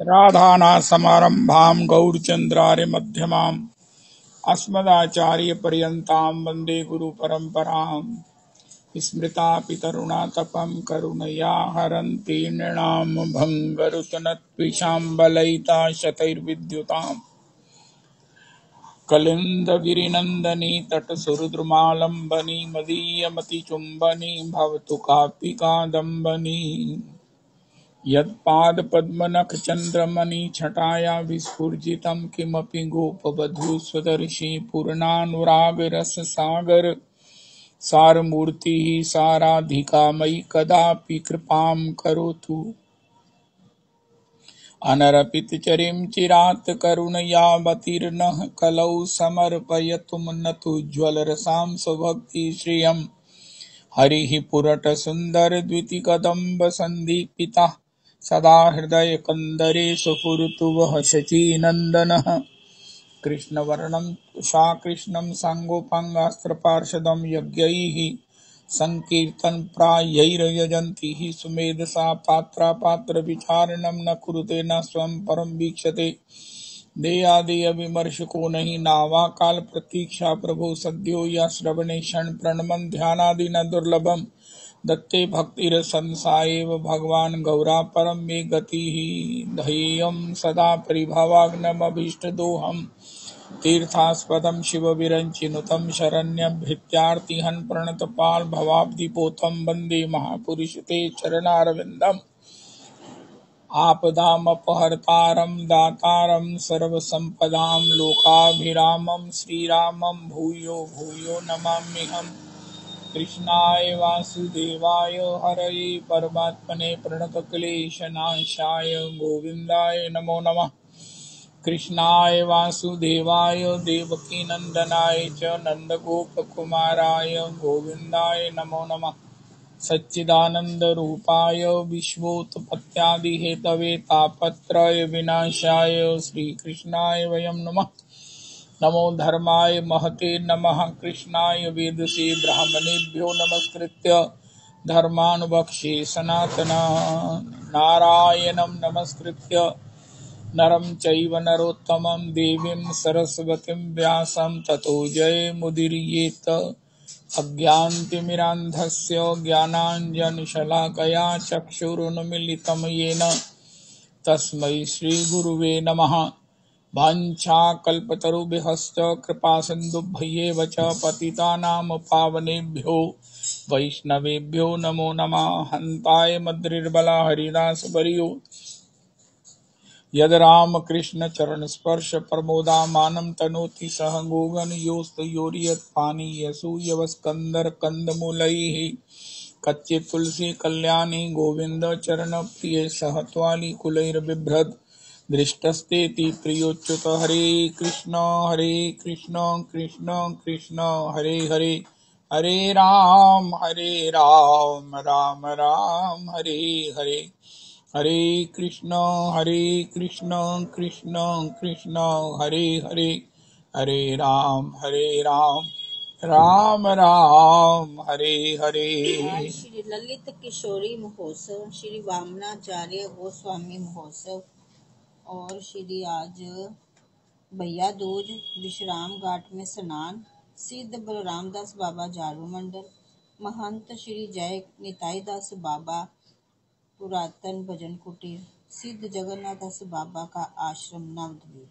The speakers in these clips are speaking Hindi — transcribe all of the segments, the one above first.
राधानाथसमारम्भां गौरचन्द्रार्यमध्यमाम् अस्मदाचार्यपर्यन्तां वन्दे गुरुपरम्पराम्। स्मृतापितरुणातपं करुणया हरन्ति नृणां भङ्गरुतनत्विषां बलयिता शतैर्विद्युताम्। कलिन्दगिरिनन्दनी तटसुरद्रुमालम्बनी मदीयमतिचुम्बनी भवतु कापि कादम्बनी। यत्पादपद्मनखचन्द्रमणिछटाया विस्फुजितं किमपि गोपवधूस्वदर्शी पूर्णानुरागरससागर सारमूर्तिः साराधिका मयि कदापि कृपां करोतु। अनरपितचरीं चिरात् करुणयावतीर्णः कलौ समर्पयतु नतु ज्वलरसां स्वभक्तिश्रियम्। हरिः पुरटसुन्दरद्वितिकदम्बसन्दीपितः सदा हृदयकन्दरे सुपुरतु वः शचीनन्दनः। कृष्णवर्णं तुषाकृष्णं साङ्गोपाङ्गास्त्रपार्षदं यज्ञैः सङ्कीर्तनप्रायैर्यजन्ति सुमेधसा पात्रापात्रविचारणं न कुरुते न स्वं परं वीक्षते। देयादेयविमर्शको नहि नावा काल प्रतीक्षा प्रभो सद्यो या श्रवणे क्षण प्रणमन ध्यानादि न दुर्लभम। दत्ते भक्तिरसंसा एव भगवान् गौरा परं मे गतिः। ध्येयं सदा परिभवाग्नमभीष्टदोहम् तीर्थास्पदं शिवविरञ्चिनुतं शरण्यं भृत्यार्तिहन् प्रणतपाल भवाब्धिपोतं वन्दे महापुरुष ते चरणारविन्दम्। आपदामपहर्तारं दातारं सर्वसम्पदां लोकाभिरामं श्रीरामं भूयो भूयो नमाम्यहम्। कृष्णाय वासुदेवाय हरये परमात्मने प्रणतक्लेशनाशाय गोविन्दाय नमो नमः। कृष्णाय वासुदेवाय देवकीनन्दनाय च नन्दगोपकुमाराय गोविन्दाय नमो नमः। सच्चिदानन्दरूपाय विश्वोत्पत्त्यादिहेतवे तापत्रय विनाशाय श्रीकृष्णाय वयं नमः। नमो धर्माय महते नमः। कृष्णाय वेदसे ब्राह्मणेभ्यो नमस्कृत्य धर्मानुवक्ष्ये सनातनः। नारायणं नमस्कृत्य नरं चैव नरोत्तमं देवीं सरस्वतीं व्यासं ततो जयमुदीरयेत्। अज्ञानतिमिरान्धस्य ज्ञानाञ्जनशलाकया चक्षुरुन्मीलितं येन तस्मै श्रीगुरुवे नमः। वाञ्छाकल्पतरुभ्यश्च कृपासिन्धुभ्येव च पतितानां पावनेभ्यो वैष्णवेभ्यो नमो नमः। हन्ताय मद्रिर्बला हरिदासवर्यो यद्रामकृष्णचरणस्पर्श प्रमोदामानं तनोति सह गोगनयोस्तयोर्यत्पानीयसूयवस्कन्धरकन्दमूलैः। कच्चित् तुलसी कल्याणी गोविन्द चरणप्रिये सह त्वालिकुलैर्बिभ्रद् दृष्टस्तेति प्रियोच्युत। हरे कृष्ण कृष्ण कृष्ण हरे हरे हरे राम राम राम हरे हरे। हरे कृष्ण कृष्ण कृष्ण हरे हरे हरे राम राम राम हरे हरे। आज श्री ललित किशोरी महोत्सव, श्री वामनाचार्य गोस्वामी महोत्सव और श्री आज भैया दूज विश्राम घाट में स्नान। सिद्ध बलरामदास बाबा झाड़ू मंडल, महंत श्री जय निताई दास बाबा पुरातन भजन कुटीर, सिद्ध जगन्नाथ दास बाबा का आश्रम नवद्वीप।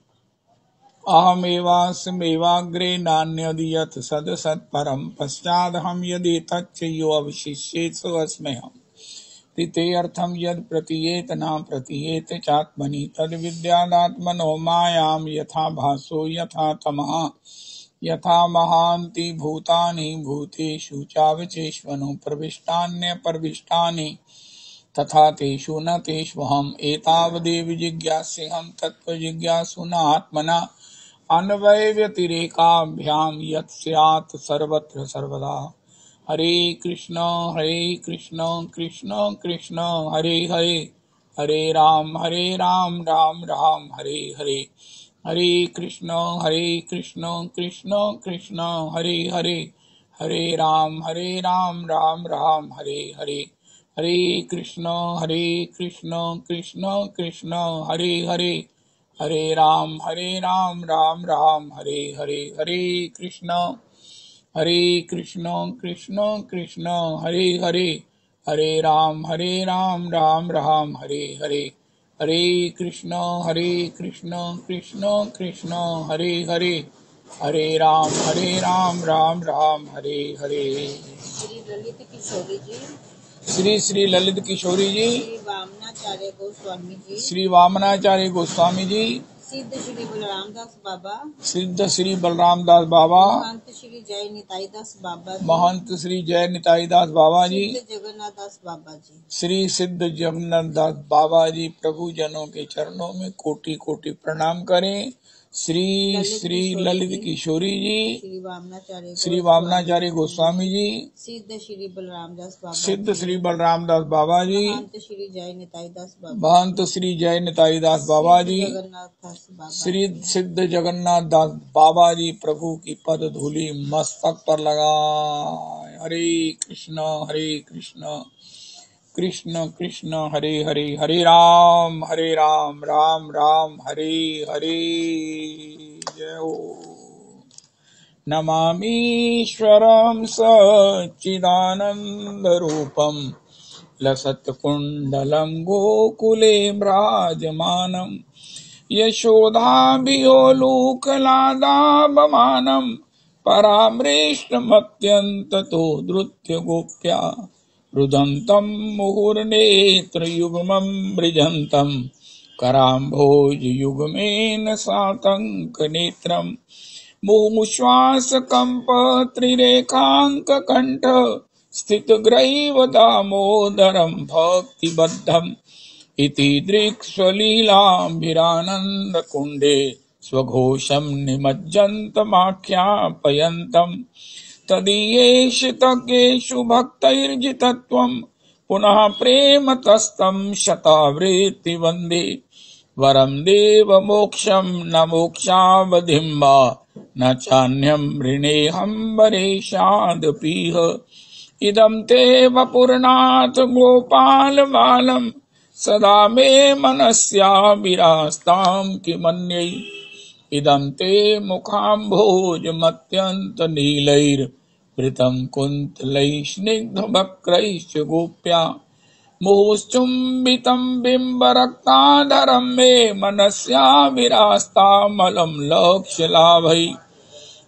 अहमेवास्मेवाग्रे नान्यद्यत् सदसत्परं पश्चादहं यदि तच्च यो अवशिष्येत् सोऽस्म्यहम्। तृतीयर्थं यद् प्रतीयेत न प्रतीयेत चात्मनि तद्विद्यादात्मनो मायां यथा भासो यथा तमः। यथा महान्ति भूतानि भूतेषु चावचेष्वनु प्रविष्टान्यप्रविष्टानि तथा तेषु न तेष्वहम्। एतावदेव जिज्ञास्यहं तत्त्वजिज्ञासुना आत्मना अन्वयव्यतिरेकाभ्यां यत् स्यात् सर्वत्र सर्वदा। हरे कृष्ण कृष्ण कृष्ण हरे हरे हरे राम राम राम हरे हरे। हरे कृष्ण कृष्ण कृष्ण हरे हरे हरे राम राम राम हरे हरे। हरे कृष्ण कृष्ण कृष्ण हरे हरे, हरे राम राम राम हरे हरे। हरे कृष्ण कृष्ण कृष्ण हरे हरे, हरे राम राम राम हरे हरे। हरे कृष्ण कृष्ण कृष्ण हरे हरे, हरे राम राम राम हरे हरे। श्री ललित किशोरी जी, श्री ललित किशोरी जी, श्री वामनाचार्य गोस्वामी जी, श्री वामनाचार्य गोस्वामी जी, सिद्ध श्री बलरामदास बाबा, सिद्ध श्री बलरामदास बाबा, महंत श्री जय निताई दास बाबा जी, महंत श्री जय निताई दास बाबा जी, सिद्ध जगन्नाथ दास बाबा जी, श्री सिद्ध जगन्नाथ दास बाबा जी प्रभु जनों के चरणों में कोटि कोटि प्रणाम करें। श्री ललित किशोरी जी, श्री वामनाचार्य गोस्वामी जी, सिद्ध श्री बलरामदास बाबा, सिद्ध श्री बलरामदास बाबा जी, महंत श्री जय निताई दास बाबा, महंत श्री जय निताई दास बाबा जी, जगन्नाथ दास बाबा, श्री सिद्ध जगन्नाथ दास बाबा जी प्रभु की पद धूलि मस्तक पर लगा। हरे कृष्ण कृष्ण कृष्ण हरे हरे, हरे राम राम राम हरे हरे। जय हो। नमामीश्वरं सच्चिदानन्दरूपं लसत्कुण्डलं गोकुले विराजमानं, यशोदाभियोलूकलादाभमानं परामृष्टमत्यन्ततो धृत्य गोप्या रुदन्तं मुहुर्नेत्रयुग्मं मृजन्तं कराम्भोजयुग्मेन सातङ्कनेत्रम् मुमुश्वासकम्पत्रिरेखाङ्ककण्ठ स्थितग्रैव दामोदरं भक्तिबद्धम् इति दृक्स्वलीलाभिरानन्दकुण्डे स्वघोषं निमज्जन्तमाख्यापयन्तम्। तदीयेषु तज्ञेषु भक्तैर्जितत्वं पुनः प्रेम तस्तं शतावृत्ति वन्दे। वरं देवमोक्षं न मोक्षावधिं वा न चान्यं वृणेऽहं वरेशादपीह। इदं ते वपुरनाथ गोपाल बालं सदा मे मनस्या विरास्तां किमन्यै। इदं ते मुखाम्भोजमत्यन्तनीलैर्वृतं कुन्तलैः स्निग्धवक्रैश्च गोप्या मुहुश्चुम्बितं बिम्बरक्ताधरं मे मनस्या विरास्तामलं लक्ष्यलाभै।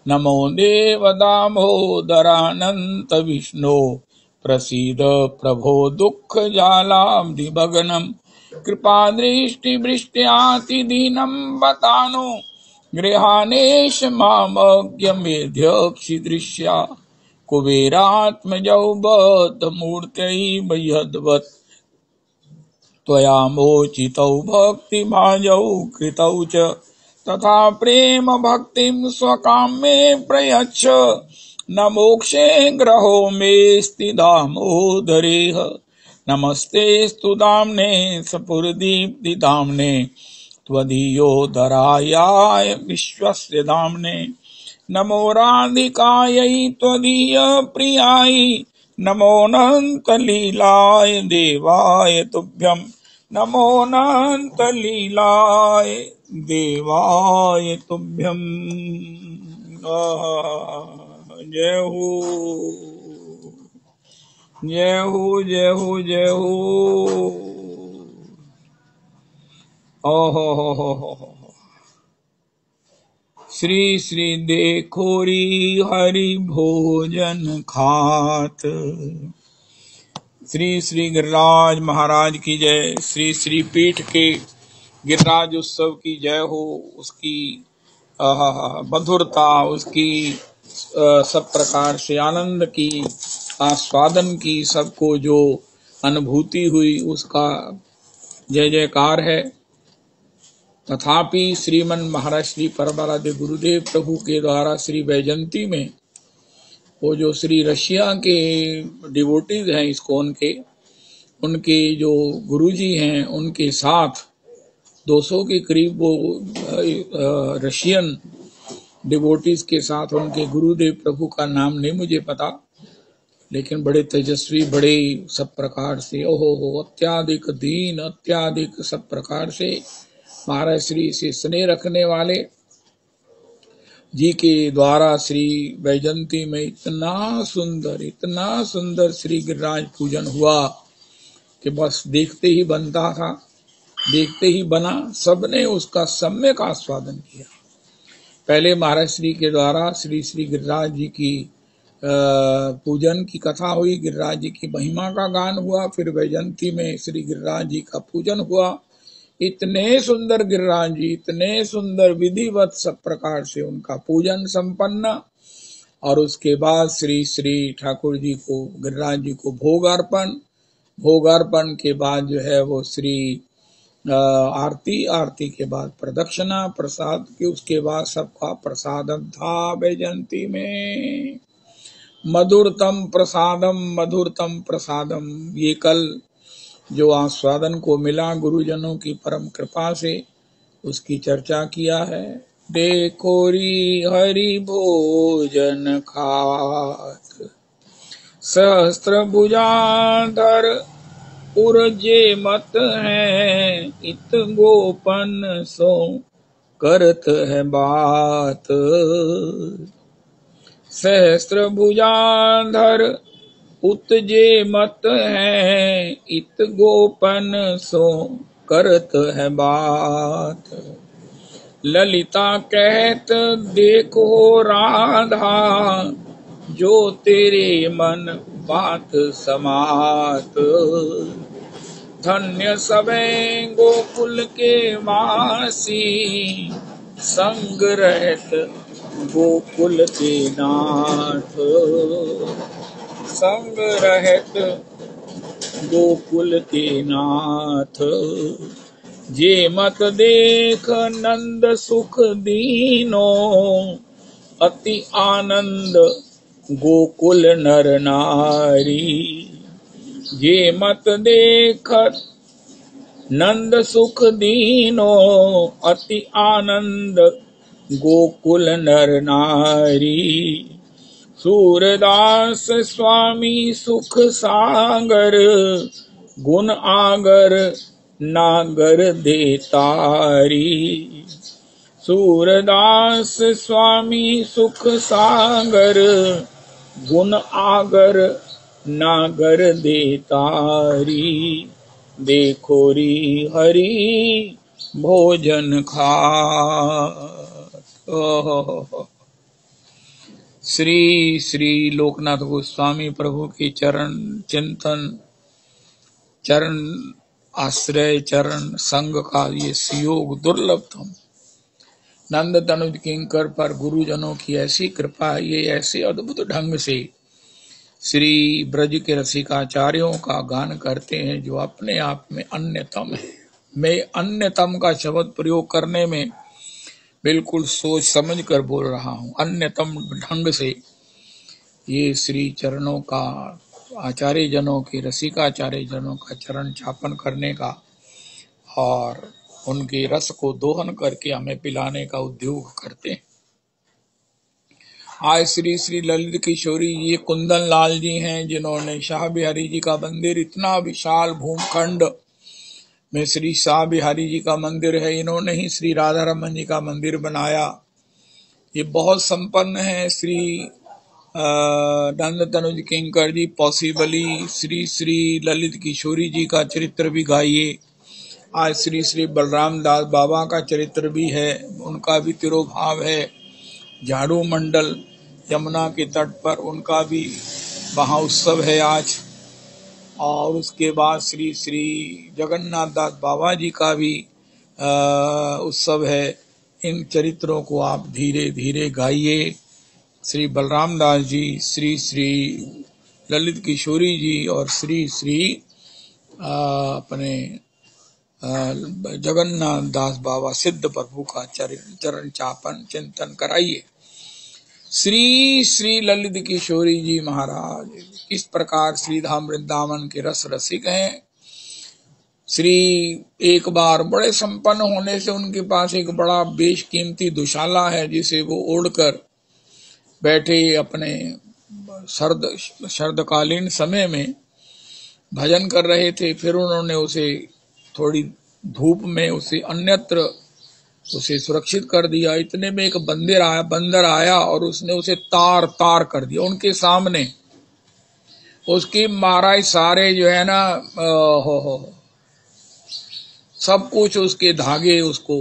नमो देवदामोदरानन्त विष्णो प्रसीद प्रभो दुःखजालाब्धिभग्नं कृपादृष्टिवृष्ट्यातिदीनं बतानो गृहाणेश मामज्ञमेध्यक्षिदृश्या कुबेरात्मजौ बद्धमूर्तैव यद्वत् त्वया मोचितौ भक्तिभाजौ कृतौ च तथा प्रेम भक्तिं स्वकाम्ये प्रयच्छ। न मोक्षे ग्रहो मेऽस्ति दामोदरेह। नमस्तेऽस्तु दाम्ने सपुरदीप्तिदाम्ने त्वदीयोदरायाय विश्वस्य दाम्ने। नमो राधिकायै त्वदीयप्रियायै, नमोऽनन्तलीलाय देवाय तुभ्यं। नमोऽनन्तलीलाय देवाय तुभ्यम्। जय हो जय हो जय हो जय हो। हो। श्री श्री देखोरी हरि भोजन खात। श्री श्री गिरिराज महाराज की जय। श्री श्री पीठ के गिरिराज उत्सव की जय हो। उसकी मधुरता, उसकी सब प्रकार से आनंद की, आस्वादन की, सबको जो अनुभूति हुई उसका जय जयकार है। तथापि श्रीमन महाराज श्री परमाराध्य गुरुदेव प्रभु के द्वारा श्री वैजयंती में वो जो श्री रशिया के डिवोटीज हैं इस्कॉन के, उनके जो गुरुजी हैं उनके साथ 200 के करीब वो रशियन डिवोटीज के साथ उनके गुरुदेव प्रभु का नाम नहीं मुझे पता, लेकिन बड़े तेजस्वी, बड़े सब प्रकार से, ओहो हो, अत्याधिक दीन, अत्याधिक सब प्रकार से महाराज श्री से स्नेह रखने वाले जी के द्वारा श्री वैजंती में इतना सुंदर श्री गिरिराज पूजन हुआ कि बस देखते ही बनता था, देखते ही बना। सबने उसका सम्यक आस्वादन किया। पहले महाराज श्री के द्वारा श्री श्री गिरिराज जी की पूजन की कथा हुई, गिरिराज जी की महिमा का गान हुआ, फिर वैजंती में श्री गिरिराज जी का पूजन हुआ। इतने सुंदर गिरिराज जी, इतने सुंदर विधिवत सब प्रकार से उनका पूजन संपन्न, और उसके बाद श्री श्री ठाकुर जी को, गिरिराज जी को भोगार्पण के बाद जो है वो श्री आरती के बाद प्रदक्षिणा, प्रसाद के, उसके बाद सबका प्रसादम था वैजंती में। मधुरतम प्रसादम, ये कल जो आस्वादन को मिला गुरुजनों की परम कृपा से, उसकी चर्चा किया है। देखोरी हरि भोजन खात, सहस्त्र भुजाधर उर्जे मत है, इत गोपन सो करत है बात। सहस्त्र भुजाधर उत्जे मत है, इत गोपन सो करत है बात। ललिता कहत देखो राधा, जो तेरे मन बात समात। धन्य सबे गोकुल के वासी, संग रहत गोकुल के नाथ। संग रहत गोकुल के नाथ। जे मत देख नंद सुख दीनो, अति आनंद गोकुल नर नारी। जे मत देखत नंद सुख दीनो, अति आनंद गोकुल नर नारी। सूरदास स्वामी सुख सागर, गुण आगर नागर देतारी। सूरदास स्वामी सुख सागर, गुण आगर नागर देतारी। देखोरी हरि भोजन खात। श्री श्री लोकनाथ गोस्वामी प्रभु की चरण चिंतन, चरण आश्रय, चरण संग का ये सुयोग दुर्लभतम। नंद तनुज किंकर पर गुरुजनों की ऐसी कृपा, ये ऐसे अद्भुत ढंग से श्री ब्रज के रसिकाचार्यों का गान करते हैं, जो अपने आप में अन्यतम है। मैं अन्यतम का शब्द प्रयोग करने में बिल्कुल सोच समझ कर बोल रहा हूँ। अन्यतम ढंग से ये श्री चरणों का, आचार्य जनों के, रसिकाचार्य जनों का चरण चापन करने का और उनके रस को दोहन करके हमें पिलाने का उद्योग करते हैं। आज श्री श्री ललित किशोरी ये कुंदन लाल जी हैं, जिन्होंने शाह बिहारी जी का मंदिर, इतना विशाल भूखंड में श्री शाह बिहारी जी का मंदिर है, इन्होंने ही श्री राधा रमन जी का मंदिर बनाया। ये बहुत संपन्न है। श्री नंद तनुज किंकर जी पॉसिबली श्री श्री ललित किशोरी जी का चरित्र भी गाइए। आज श्री श्री बलराम दास बाबा का चरित्र भी है, उनका भी तिरोभाव है। झाड़ू मंडल यमुना के तट पर उनका भी वहाँ उत्सव है आज। और उसके बाद श्री श्री जगन्नाथ दास बाबा जी का भी उत्सव है। इन चरित्रों को आप धीरे धीरे गाइए। श्री बलराम दास जी, श्री श्री ललित किशोरी जी और श्री श्री अपने जगन्नाथ दास बाबा सिद्ध प्रभु का चरण चापन चिंतन कराइए। श्री श्री ललित किशोरी जी महाराज किस प्रकार श्रीधाम वृंदावन के रस रसिक हैं। श्री एक बार बड़े संपन्न होने से उनके पास एक बड़ा बेशकीमती दुशाला है, जिसे वो ओढ़कर बैठे अपने शरदकालीन समय में भजन कर रहे थे। फिर उन्होंने उसे थोड़ी धूप में उसे अन्यत्र उसे सुरक्षित कर दिया। इतने में एक बंदर आया और उसने उसे तार तार कर दिया उनके सामने। उसकी महाराज सारे जो है ना सब कुछ उसके धागे उसको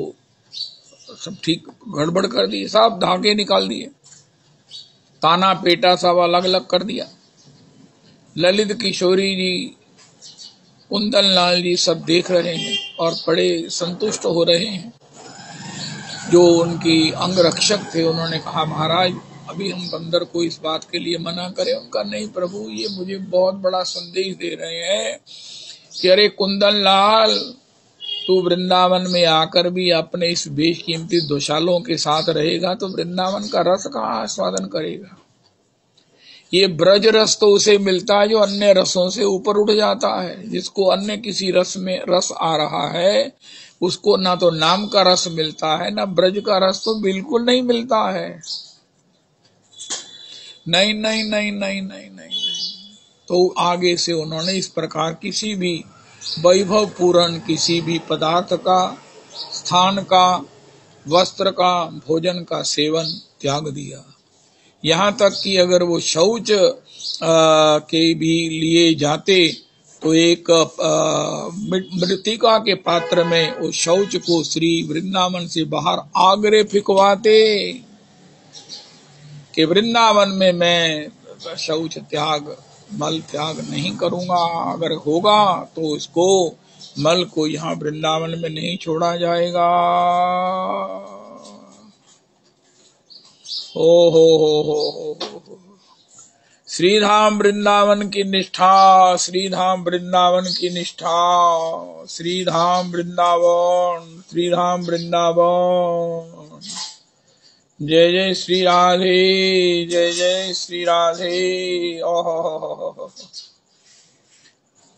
सब ठीक गड़बड़ कर दिए, सब धागे निकाल दिए, ताना पेटा सब अलग अलग कर दिया। ललित किशोरी जी, कुंदन लाल जी सब देख रहे हैं और बड़े संतुष्ट हो रहे हैं। जो उनकी अंग रक्षक थे उन्होंने कहा महाराज अभी हम बंदर को इस बात के लिए मना करें। उनका नहीं प्रभु, ये मुझे बहुत बड़ा संदेश दे रहे हैं कि अरे कुंदन लाल, तू वृंदावन में आकर भी अपने इस बेशकीमती दोशालों के साथ रहेगा तो वृंदावन का रस कहाँ आस्वादन करेगा। ये ब्रज रस तो उसे मिलता है जो अन्य रसों से ऊपर उठ जाता है। जिसको अन्य किसी रस में रस आ रहा है उसको ना तो नाम का रस मिलता है ना ब्रज का रस तो बिल्कुल नहीं मिलता है। नहीं नहीं नहीं नहीं नहीं नहीं। तो आगे से उन्होंने इस प्रकार किसी भी वैभव पूर्ण किसी भी पदार्थ का, स्थान का, वस्त्र का, भोजन का सेवन त्याग दिया। यहाँ तक कि अगर वो शौच के भी लिए जाते तो एक मृतिका के पात्र में उस शौच को श्री वृंदावन से बाहर आगरे फिकवाते कि वृंदावन में मैं शौच त्याग, मल त्याग नहीं करूंगा। अगर होगा तो इसको मल को यहाँ वृंदावन में नहीं छोड़ा जाएगा। हो श्रीधाम वृंदावन की निष्ठा, श्रीधाम वृंदावन की निष्ठा, श्रीधाम वृंदावन, श्रीधाम वृंदावन। जय जय श्री राधे, जय जय श्री राधे।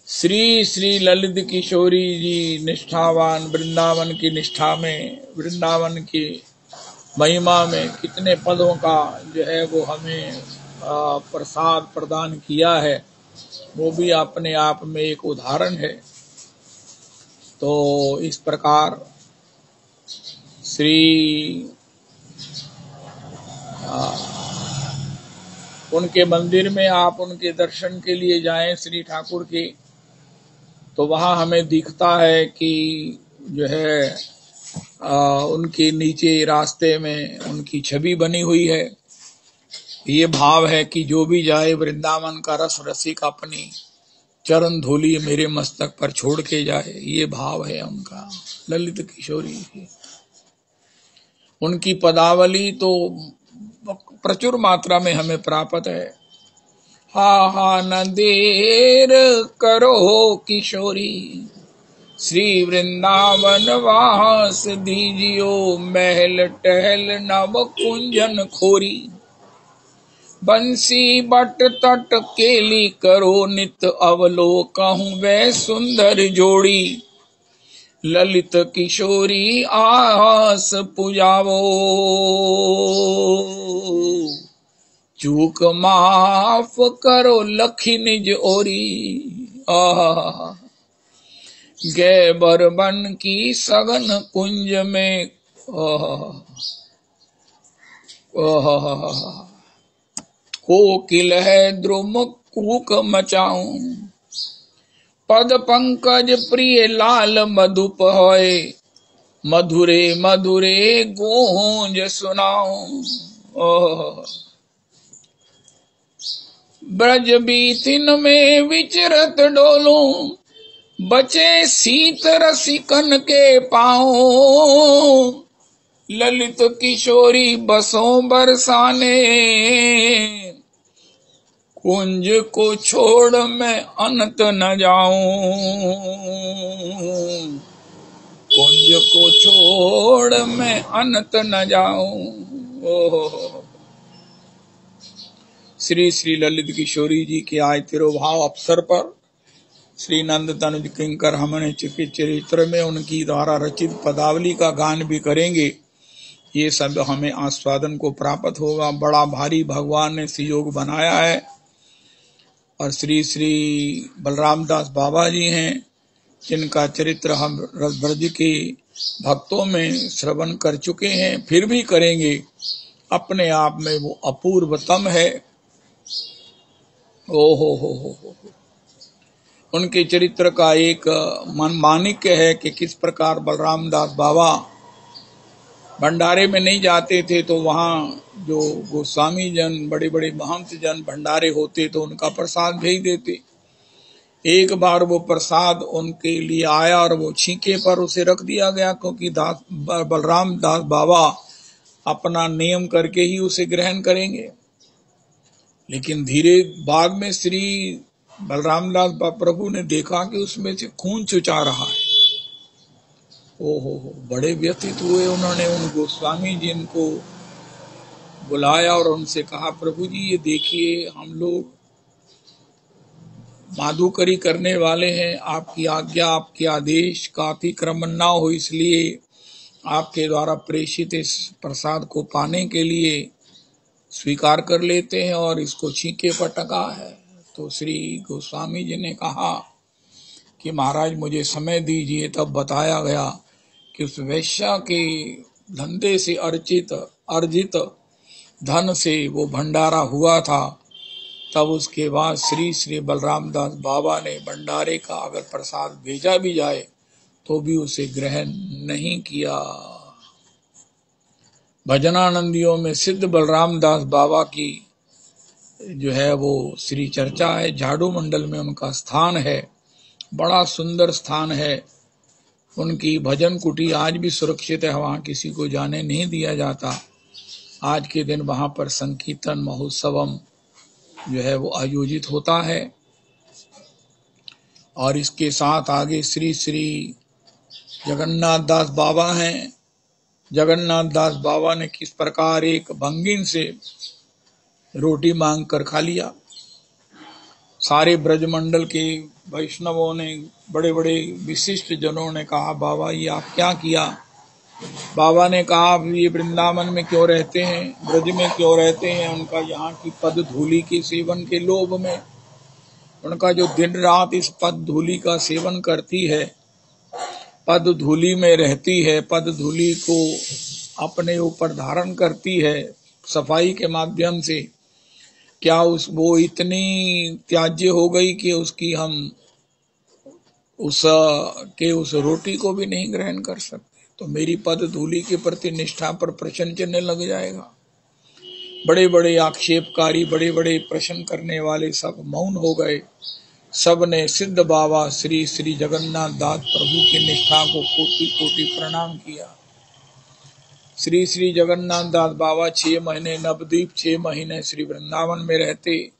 श्री श्री ललित किशोरी जी निष्ठावान वृंदावन की निष्ठा में, वृंदावन की महिमा में कितने पदों का जो है वो हमें प्रसाद प्रदान किया है, वो भी अपने आप में एक उदाहरण है। तो इस प्रकार श्री उनके मंदिर में आप उनके दर्शन के लिए जाएं श्री ठाकुर के, तो वहाँ हमें दिखता है कि जो है उनके नीचे रास्ते में उनकी छवि बनी हुई है। ये भाव है कि जो भी जाए वृंदावन का रस रसिक अपनी चरण धूलि मेरे मस्तक पर छोड़ के जाए, ये भाव है उनका। ललित किशोरी की उनकी पदावली तो प्रचुर मात्रा में हमें प्राप्त है। हा न देर करो किशोरी, श्री वृंदावन वास दीजियो, महल टहल नव कुंजन खोरी, बंसी बट तट केली करो नित अवलोकहूँ वह सुंदर जोड़ी, ललित किशोरी आस पुजावो, चूक माफ करो लखी निज ओरी, गए बरबन की सघन कुंज में, कोकिल है द्रुम कूक मचाऊं, पद पंकज प्रिय लाल मधुप होए, मधुरे मधुरे गूंज सुनाऊं, ब्रज बीतिन में विचरत डोलूं, बचे शीत रसिकन के पाँव, ललित किशोरी बसों बरसाने, कुंज को छोड़ मैं अनंत न जाऊं, कुंज को छोड़ मैं अनंत न जाऊं। श्री श्री ललित किशोरी जी के आए तिरुभाव अवसर पर श्री नंद तनुज किंकर हमने चरित्र में उनकी द्वारा रचित पदावली का गान भी करेंगे। ये सब हमें आस्वादन को प्राप्त होगा। बड़ा भारी भगवान ने संयोग बनाया है। और श्री श्री बलराम दास बाबा जी हैं, जिनका चरित्र हम ब्रज के भक्तों में श्रवण कर चुके हैं, फिर भी करेंगे। अपने आप में वो अपूर्वतम है। ओ हो। उनके चरित्र का एक मनमानिक्य है कि किस प्रकार बलराम दास बाबा भंडारे में नहीं जाते थे तो वहाँ जो गोस्वामी जन, बड़े बड़े महंत जन भंडारे होते तो उनका प्रसाद भेज देते। एक बार वो प्रसाद उनके लिए आया और वो छींके पर उसे रख दिया गया, क्योंकि बलराम दास बाबा अपना नियम करके ही उसे ग्रहण करेंगे। लेकिन धीरे बाद में श्री बलराम दास प्रभु ने देखा कि उसमें से खून चुचा रहा है। ओहो, बड़े व्यथित हुए। उन्होंने उन गोस्वामी जी को बुलाया और उनसे कहा, प्रभु जी ये देखिए, हम लोग माधुकरी करने वाले हैं, आपकी आज्ञा, आपके आदेश का अतिक्रमण ना हो, इसलिए आपके द्वारा प्रेषित इस प्रसाद को पाने के लिए स्वीकार कर लेते हैं और इसको छींके पर टका है। तो श्री गोस्वामी जी ने कहा कि महाराज मुझे समय दीजिए। तब बताया गया कि उस वैश्या के धंधे से अर्जित धन से वो भंडारा हुआ था। तब उसके बाद श्री श्री बलराम दास बाबा ने भंडारे का अगर प्रसाद भेजा भी जाए तो भी उसे ग्रहण नहीं किया। भजनानंदियों में सिद्ध बलराम दास बाबा की जो है वो श्री चर्चा है। झाड़ू मंडल में उनका स्थान है, बड़ा सुंदर स्थान है। उनकी भजन कुटी आज भी सुरक्षित है, वहाँ किसी को जाने नहीं दिया जाता। आज के दिन वहाँ पर संकीर्तन महोत्सवम जो है वो आयोजित होता है। और इसके साथ आगे श्री श्री जगन्नाथ दास बाबा हैं। जगन्नाथ दास बाबा ने किस प्रकार एक भंगिन से रोटी मांग कर खा लिया। सारे ब्रजमंडल के वैष्णवों ने, बड़े बड़े विशिष्ट जनों ने कहा, बाबा ये आप क्या किया। बाबा ने कहा, आप ये वृंदावन में क्यों रहते हैं, ब्रज में क्यों रहते हैं। उनका यहाँ की पद धूलि के सेवन के लोभ में, उनका जो दिन रात इस पद धूलि का सेवन करती है, पद धूलि में रहती है, पद धूलि को अपने ऊपर धारण करती है सफाई के माध्यम से, क्या वो इतनी त्याज्य हो गई कि उसकी हम उस रोटी को भी नहीं ग्रहण कर सकते। तो मेरी पद धूलि के प्रति निष्ठा पर प्रश्न चिन्ह लग जाएगा। बड़े बड़े आक्षेपकारी, बड़े बड़े प्रश्न करने वाले सब मौन हो गए। सब ने सिद्ध बाबा श्री श्री जगन्नाथ दास प्रभु की निष्ठा को कोटि कोटि प्रणाम किया। श्री श्री जगन्नाथ दास बाबा 6 महीने नवद्वीप, 6 महीने श्री वृंदावन में रहते।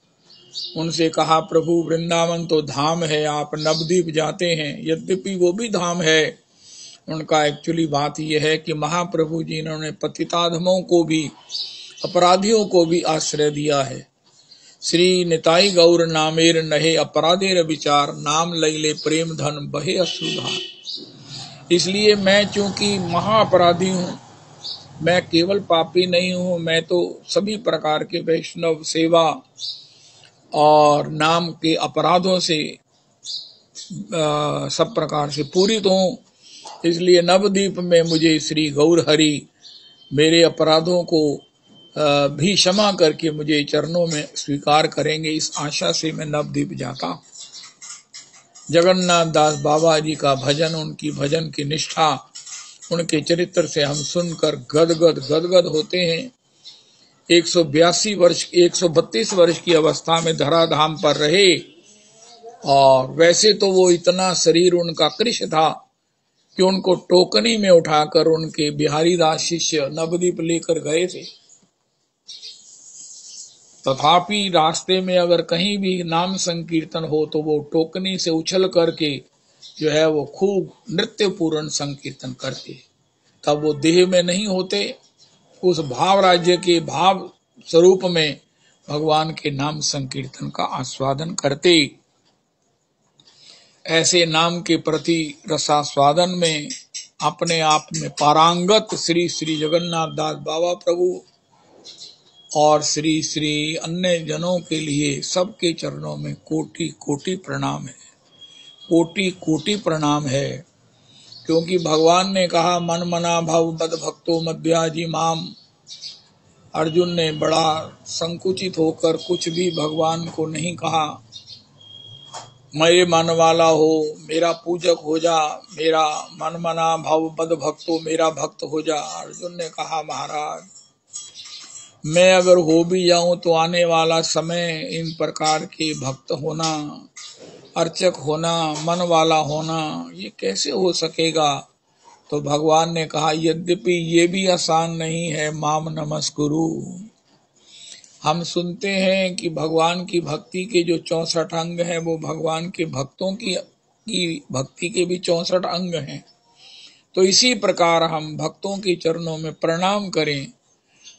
उनसे कहा, प्रभु वृंदावन तो धाम है, आप नवद्वीप जाते हैं, यद्यपि वो भी धाम है। उनका एक्चुअली बात यह है कि महाप्रभु जी ने पतिताधमों को भी, अपराधियों को भी आश्रय दिया है। श्री निताई गौर नामेर नहे अपराधेर विचार, नाम लैले प्रेम धन बहे अश्रुधार। इसलिए मैं चूंकि महाअपराधी हूँ, मैं केवल पापी नहीं हूँ, मैं तो सभी प्रकार के वैष्णव सेवा और नाम के अपराधों से सब प्रकार से पूरित हूँ। इसलिए नवद्वीप में मुझे श्री गौर हरि मेरे अपराधों को भी क्षमा करके मुझे चरणों में स्वीकार करेंगे, इस आशा से मैं नवद्वीप जाता हूँ। जगन्नाथ दास बाबा जी का भजन, उनकी भजन की निष्ठा, उनके चरित्र से हम सुनकर गदगद होते हैं। 132 वर्ष की अवस्था में धराधाम पर रहे। और वैसे तो वो इतना शरीर उनका कृश था कि उनको टोकनी में उठाकर उनके बिहारी दास शिष्य नवद्वीप लेकर गए थे। तथापि रास्ते में अगर कहीं भी नाम संकीर्तन हो तो वो टोकनी से उछल करके जो है वो खूब नृत्य पूर्ण संकीर्तन करते। तब वो देह में नहीं होते, उस भाव राज्य के भाव स्वरूप में भगवान के नाम संकीर्तन का आस्वादन करते। ऐसे नाम के प्रति रसास्वादन में अपने आप में पारंगत श्री श्री जगन्नाथ दास बाबा प्रभु और श्री श्री अन्य जनों के लिए सबके चरणों में कोटि कोटि प्रणाम है, कोटि कोटि प्रणाम है। क्योंकि भगवान ने कहा मन मना भव बद भक्तो मध्याजी माम। अर्जुन ने बड़ा संकुचित होकर कुछ भी भगवान को नहीं कहा, मेरे मन वाला हो, मेरा पूजक हो जा, मेरा मन मना भव बद भक्तो, मेरा भक्त हो जा। अर्जुन ने कहा महाराज मैं अगर हो भी जाऊं तो आने वाला समय इन प्रकार के भक्त होना, अर्चक होना, मन वाला होना, ये कैसे हो सकेगा। तो भगवान ने कहा यद्यपि ये भी आसान नहीं है, माम नमस्कुरु। हम सुनते हैं कि भगवान की भक्ति के जो 64 अंग हैं वो भगवान के भक्तों की भक्ति के भी 64 अंग हैं। तो इसी प्रकार हम भक्तों के चरणों में प्रणाम करें,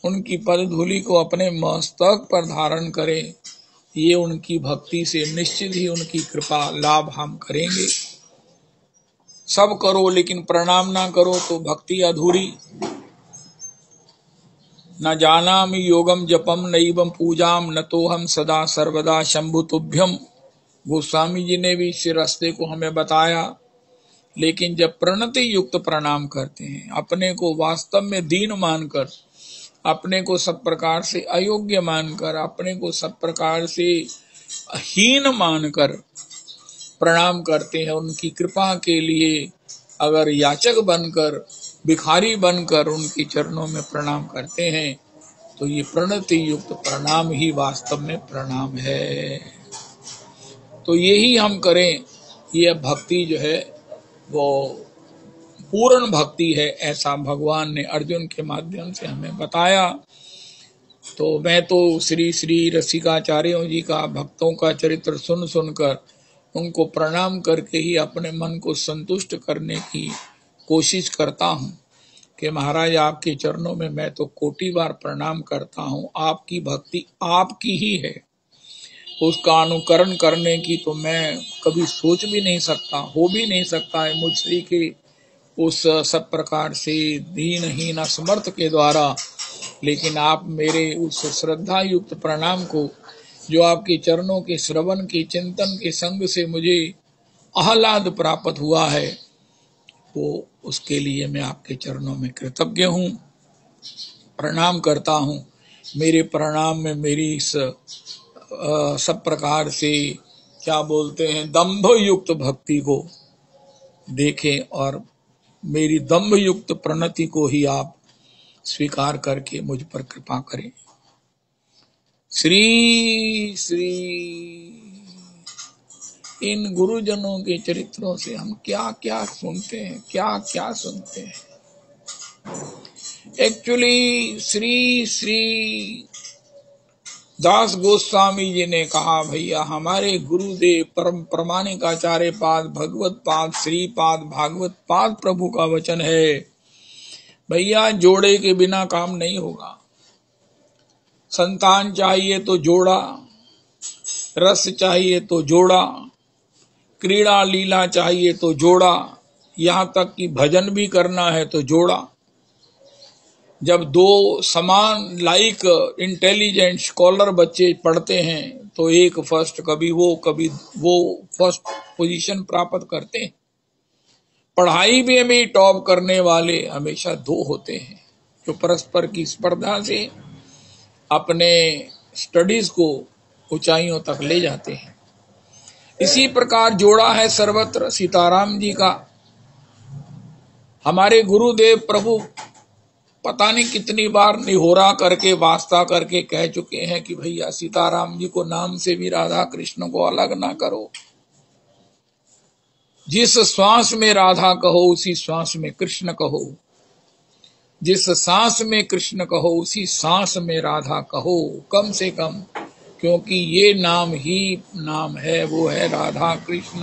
उनकी पद धूलि को अपने मस्तक पर धारण करें, ये उनकी भक्ति से निश्चित ही उनकी कृपा लाभ हम करेंगे। सब करो लेकिन प्रणाम ना करो तो भक्ति अधूरी। न जानामि योगम जपम नैवम पूजाम न तो हम सदा सर्वदा शंभु तुभ्यम। गोस्वामी जी ने भी इस रास्ते को हमें बताया। लेकिन जब प्रणति युक्त प्रणाम करते हैं, अपने को वास्तव में दीन मानकर, अपने को सब प्रकार से अयोग्य मानकर, अपने को सब प्रकार से हीन मानकर प्रणाम करते हैं, उनकी कृपा के लिए अगर याचक बनकर, भिखारी बनकर उनके चरणों में प्रणाम करते हैं तो ये प्रणति युक्त प्रणाम ही वास्तव में प्रणाम है। तो यही हम करें। ये भक्ति जो है वो पूर्ण भक्ति है, ऐसा भगवान ने अर्जुन के माध्यम से हमें बताया। तो मैं तो श्री श्री रसिकाचार्यों जी का भक्तों का चरित्र सुन सुनकर उनको प्रणाम करके ही अपने मन को संतुष्ट करने की कोशिश करता हूँ कि महाराज आपके चरणों में मैं तो कोटि बार प्रणाम करता हूँ। आपकी भक्ति आपकी ही है, उसका अनुकरण करने की तो मैं कभी सोच भी नहीं सकता, हो भी नहीं सकता है मुझसे कि उस सब प्रकार से दीनहीन असमर्थ के द्वारा। लेकिन आप मेरे उस श्रद्धा युक्त प्रणाम को, जो आपके चरणों के श्रवण के चिंतन के संग से मुझे आह्लाद प्राप्त हुआ है, वो उसके लिए मैं आपके चरणों में कृतज्ञ हूँ, प्रणाम करता हूँ। मेरे प्रणाम में मेरी इस सब प्रकार से क्या बोलते हैं दंभ युक्त भक्ति को देखें और मेरी दंभ युक्त प्रणति को ही आप स्वीकार करके मुझ पर कृपा करें। श्री श्री इन गुरुजनों के चरित्रों से हम क्या क्या सुनते हैं, क्या क्या सुनते हैं। एक्चुअली श्री श्री दास गोस्वामी जी ने कहा भैया हमारे गुरुदेव परम प्रमाणिक आचार्य पाद भगवत पाद श्री पाद भागवत पाद प्रभु का वचन है, भैया जोड़े के बिना काम नहीं होगा। संतान चाहिए तो जोड़ा, रस चाहिए तो जोड़ा, क्रीड़ा लीला चाहिए तो जोड़ा, यहाँ तक कि भजन भी करना है तो जोड़ा। जब दो समान लाइक इंटेलिजेंट स्कॉलर बच्चे पढ़ते हैं तो एक फर्स्ट, कभी वो फर्स्ट पोजीशन प्राप्त करते हैं। पढ़ाई में भी टॉप करने वाले हमेशा दो होते हैं जो परस्पर की स्पर्धा से अपने स्टडीज को ऊंचाइयों तक ले जाते हैं। इसी प्रकार जोड़ा है सर्वत्र सीताराम जी का। हमारे गुरुदेव प्रभु पता नहीं कितनी बार निहोरा करके वास्ता करके कह चुके हैं कि भैया सीताराम जी को नाम से भी राधा कृष्ण को अलग ना करो। जिस श्वास में राधा कहो उसी श्वास में कृष्ण कहो, जिस सांस में कृष्ण कहो उसी सांस में राधा कहो, कम से कम, क्योंकि ये नाम ही नाम है, वो है राधा कृष्ण,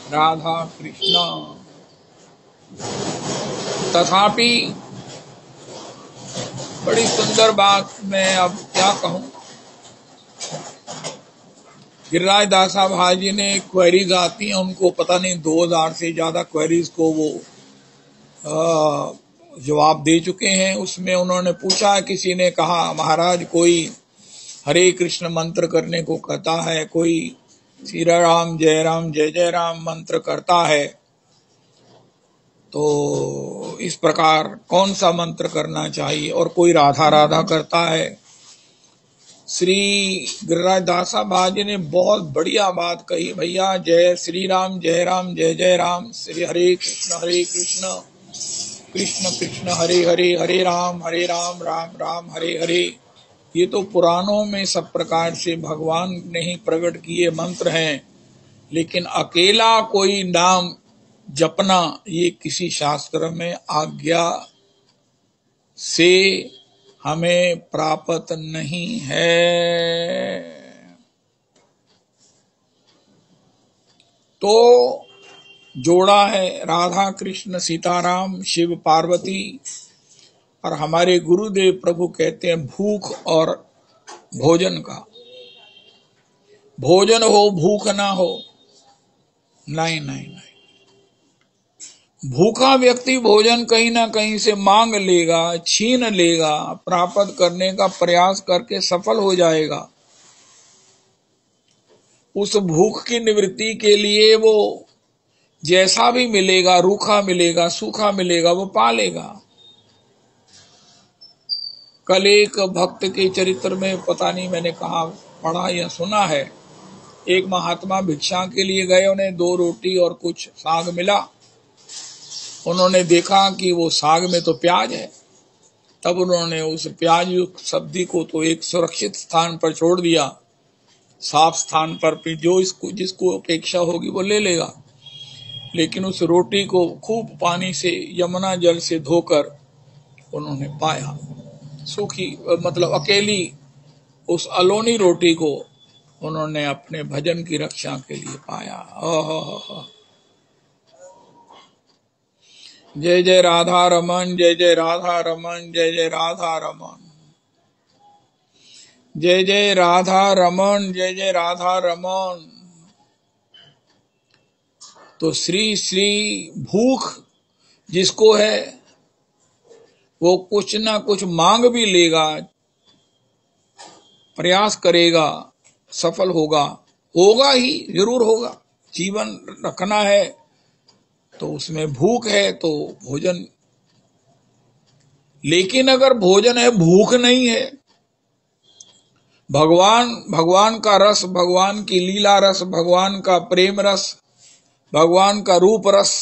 राधा कृष्ण। तथापि बड़ी सुंदर बात, मैं अब क्या कहूं। गिरिराज दासा भाई जी ने क्वेरीज आती हैं, उनको पता नहीं 2000 से ज्यादा क्वेरीज को वो जवाब दे चुके हैं। उसमें उन्होंने पूछा, किसी ने कहा महाराज कोई हरे कृष्ण मंत्र करने को कहता है, कोई श्री राम जय जय राम मंत्र करता है, तो इस प्रकार कौन सा मंत्र करना चाहिए, और कोई राधा राधा करता है। श्री गिरिराज दासा बाजी ने बहुत बढ़िया बात कही, भैया जय श्री राम जय जय राम, श्री हरे कृष्ण कृष्ण कृष्ण हरे हरे राम राम राम हरे हरे। ये तो पुराणों में सब प्रकार से भगवान ने ही प्रकट किए मंत्र हैं, लेकिन अकेला कोई नाम जपना ये किसी शास्त्र में आज्ञा से हमें प्राप्त नहीं है। तो जोड़ा है राधा कृष्ण सीताराम शिव पार्वती, और हमारे गुरुदेव प्रभु कहते हैं भूख और भोजन का। भोजन हो भूख ना हो, नहीं नहीं नहीं। भूखा व्यक्ति भोजन कहीं ना कहीं से मांग लेगा, छीन लेगा, प्राप्त करने का प्रयास करके सफल हो जाएगा। उस भूख की निवृत्ति के लिए वो जैसा भी मिलेगा, रूखा मिलेगा, सूखा मिलेगा, वो पा लेगा। कल एक भक्त के चरित्र में पता नहीं मैंने कहा पढ़ा या सुना है, एक महात्मा भिक्षा के लिए गए, उन्हें 2 रोटी और कुछ साग मिला। उन्होंने देखा कि वो साग में तो प्याज है, तब उन्होंने उस प्याज युक्त सब्जी को तो एक सुरक्षित स्थान पर छोड़ दिया, साफ स्थान पर, फिर जो जिसको अपेक्षा होगी वो ले लेगा। लेकिन उस रोटी को खूब पानी से, यमुना जल से धोकर उन्होंने पाया, सूखी मतलब अकेली उस अलोनी रोटी को उन्होंने अपने भजन की रक्षा के लिए पाया। जय जय राधा रमन जय राधा रमन जय राधा रमन, जय राधा रमन जय राधा रमन। तो श्री श्री भूख जिसको है वो कुछ ना कुछ मांग भी लेगा, प्रयास करेगा, सफल होगा, होगा ही, जरूर होगा। जीवन रखना है तो उसमें भूख है तो भोजन, लेकिन अगर भोजन है भूख नहीं है, भगवान का रस, भगवान की लीला रस, भगवान का प्रेम रस, भगवान का रूप रस,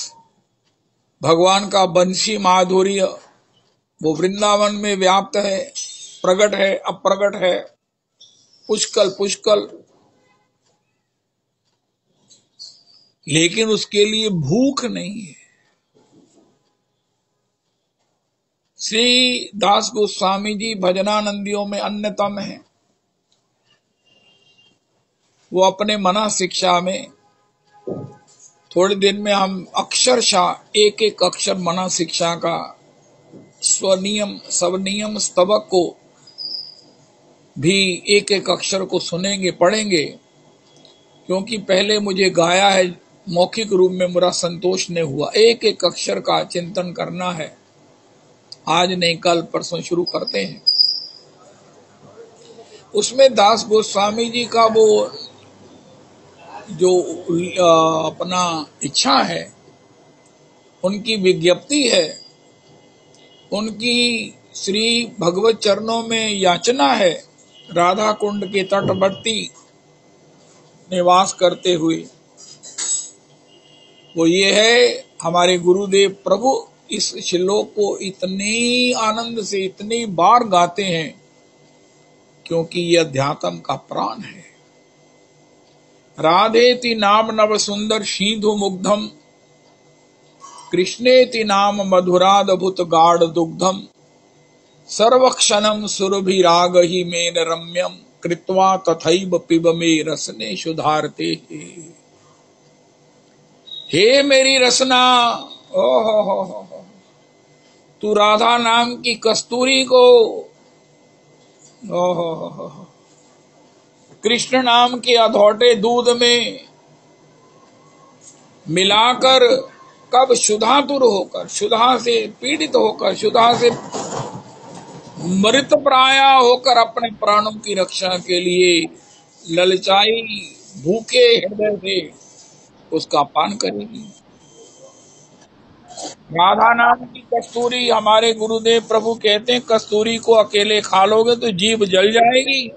भगवान का बंशी माधुर्य वो वृंदावन में व्याप्त है, प्रकट है, अप्रकट है, पुष्कल पुष्कल, लेकिन उसके लिए भूख नहीं है। श्री दास गोस्वामी जी भजनानंदियों में अन्यतम है। वो अपने मना शिक्षा में थोड़े दिन में हम अक्षरशः एक एक अक्षर मना शिक्षा का स्वनियम सवनियम स्तवक को भी एक एक अक्षर को सुनेंगे, पढ़ेंगे, क्योंकि पहले मुझे गाया है मौखिक रूप में, मेरा संतोष नहीं हुआ। एक एक अक्षर का चिंतन करना है, आज नहीं कल परसों शुरू करते हैं। उसमें दास गोस्वामी जी का वो जो अपना इच्छा है, उनकी विज्ञप्ति है, उनकी श्री भगवत चरणों में याचना है, राधा कुंड के तटवर्ती निवास करते हुए, वो ये है, हमारे गुरुदेव प्रभु इस श्लोक को इतनी आनंद से इतनी बार गाते हैं क्योंकि यह अध्यात्म का प्राण है। राधेति नाम नव सुंदर शीधु मुग्धम, कृष्णेति नाम मधुरादभुत गाढ़ दुग्धम, सर्वक्षणम सुरभिराग ही मेन रम्यम, कृत्वा तथैव पिब मे रसने सुधारते। हे मेरी रसना, ओहो, तू राधा नाम की कस्तूरी को ओहो कृष्ण नाम के अधौटे दूध में मिलाकर कब क्षुधातुर होकर, क्षुधा से पीड़ित होकर, क्षुधा से मृत प्राया होकर अपने प्राणों की रक्षा के लिए ललचाई भूखे हृदय से उसका पान करेगी। राधा नाम की कस्तूरी, हमारे गुरुदेव प्रभु कहते हैं कस्तूरी को अकेले खा लोगे तो जीभ जल जाएगी,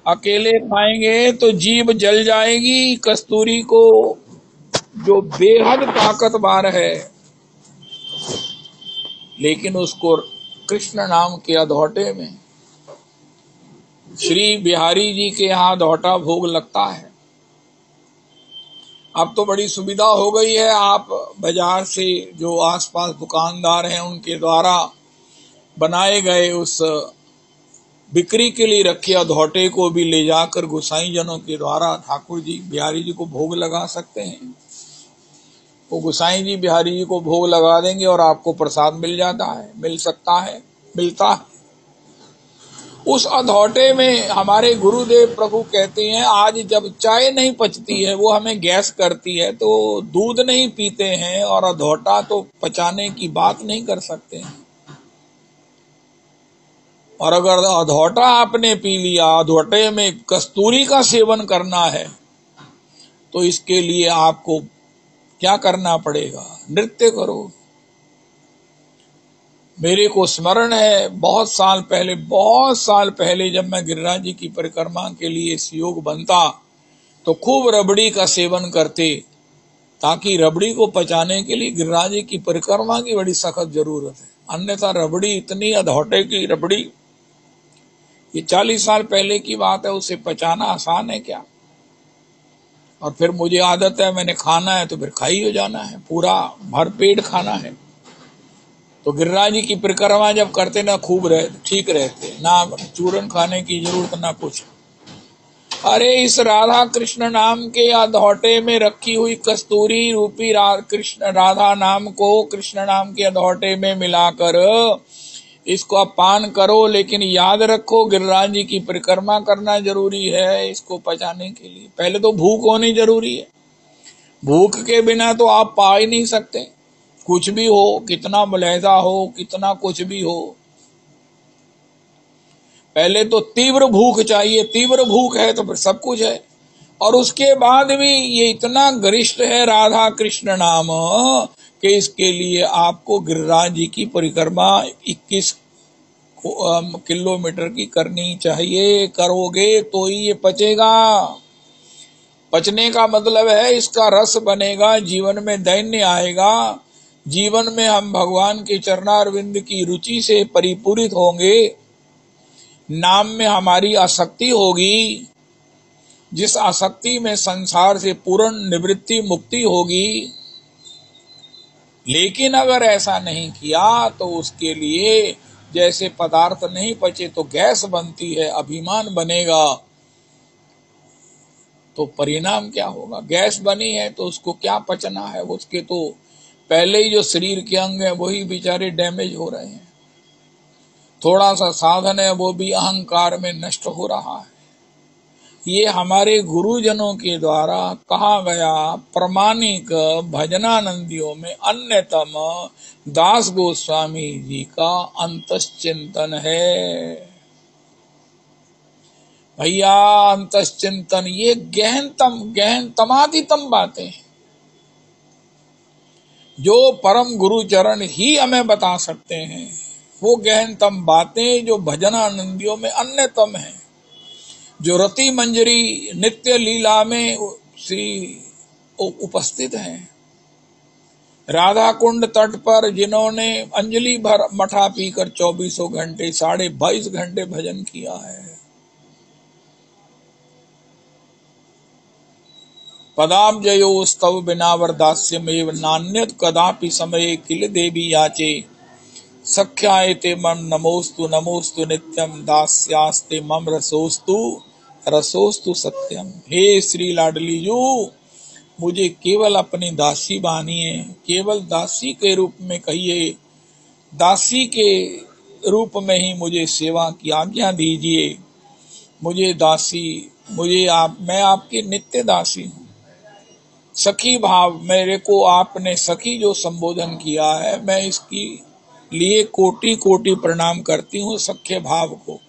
अकेले खाएंगे तो जीभ जल जाएगी। कस्तूरी को जो बेहद ताकतवर है, लेकिन उसको कृष्ण नाम के अधौटे में श्री बिहारी जी के यहाँ अधौटा भोग लगता है। अब तो बड़ी सुविधा हो गई है, आप बाजार से जो आसपास दुकानदार हैं उनके द्वारा बनाए गए उस बिक्री के लिए रखे अधौटे को भी ले जाकर गोसाई जनों के द्वारा ठाकुर जी बिहारी जी को भोग लगा सकते हैं। वो गोसाई जी बिहारी जी को भोग लगा देंगे और आपको प्रसाद मिल जाता है, मिल सकता है, मिलता है। उस अधौटे में हमारे गुरुदेव प्रभु कहते हैं आज जब चाय नहीं पचती है, वो हमें गैस करती है, तो दूध नहीं पीते हैं और अधौटा तो पचाने की बात नहीं कर सकते हैं। और अगर अधौटा आपने पी लिया, अधौटे में कस्तूरी का सेवन करना है, तो इसके लिए आपको क्या करना पड़ेगा? नृत्य करो। मेरे को स्मरण है बहुत साल पहले जब मैं गिरिराज जी की परिक्रमा के लिए इस योग बनता तो खूब रबड़ी का सेवन करते, ताकि रबड़ी को पचाने के लिए गिरिराज जी की परिक्रमा की बड़ी सख्त जरूरत है। अन्यथा रबड़ी इतनी अधौटे की रबड़ी, ये 40 साल पहले की बात है, उसे पचाना आसान है क्या? और फिर मुझे आदत है, मैंने खाना है तो फिर खाई हो जाना है, पूरा भरपेट खाना है। तो गिरिराज जी की परिक्रमा जब करते ना खूब ठीक रहते, ना चूरन खाने की जरूरत ना कुछ। अरे इस राधा कृष्ण नाम के अधौटे में रखी हुई कस्तूरी रूपी कृष्ण राधा नाम को कृष्ण नाम के अधौटे में मिलाकर इसको आप पान करो, लेकिन याद रखो गिरिराज जी की परिक्रमा करना जरूरी है। इसको पचाने के लिए पहले तो भूख होनी जरूरी है, भूख के बिना तो आप पा ही नहीं सकते। कुछ भी हो, कितना मुलैजा हो, कितना कुछ भी हो, पहले तो तीव्र भूख चाहिए। तीव्र भूख है तो फिर सब कुछ है। और उसके बाद भी ये इतना गरिष्ठ है राधा कृष्ण नाम कि इसके लिए आपको गिरिराज जी की परिक्रमा 21 किलोमीटर की करनी चाहिए। करोगे तो ही ये पचेगा। पचने का मतलब है इसका रस बनेगा, जीवन में दैन्य आएगा, जीवन में हम भगवान के चरणारविंद की रुचि से परिपूरित होंगे, नाम में हमारी आसक्ति होगी, जिस आसक्ति में संसार से पूर्ण निवृत्ति मुक्ति होगी। लेकिन अगर ऐसा नहीं किया तो उसके लिए जैसे पदार्थ नहीं पचे तो गैस बनती है, अभिमान बनेगा, तो परिणाम क्या होगा? गैस बनी है तो उसको क्या पचना है? उसके तो पहले ही जो शरीर के अंग है वही बेचारे डैमेज हो रहे हैं। थोड़ा सा साधन है वो भी अहंकार में नष्ट हो रहा है। ये हमारे गुरुजनों के द्वारा कहा गया प्रमाणिक भजनानंदियों में अन्यतम दास गोस्वामी जी का अंतश्चिंतन है। भैया अंतश्चिंतन ये गहनतमादितम बातें हैं जो परम गुरु चरण ही हमें बता सकते हैं। वो गहनतम बातें जो भजनानंदियों में अन्यतम है, जो रति मंजरी नित्य लीला में श्री उपस्थित हैं। राधा कुंड तट पर जिन्होंने अंजलि भर मठा पीकर 24 घंटे 22.5 घंटे भजन किया है। पदाब्जयो स्तव बिना वरदास्यमेव नान्यत कदापि समय किल देवी याचे सख्यायते मम नमोस्तु नमोस्तु नित्यम दास्यास्ते मम रसोस्तु सत्यम। हे श्री लाडली जू, मुझे केवल अपनी दासी बानिए, केवल दासी के रूप में कहिए, दासी के रूप में ही मुझे सेवा की आज्ञा दीजिए। मुझे दासी, मैं आपकी नित्य दासी हूँ। सखी भाव, मेरे को आपने सखी जो संबोधन किया है, मैं इसकी लिए कोटि कोटि प्रणाम करती हूँ सख्य भाव को।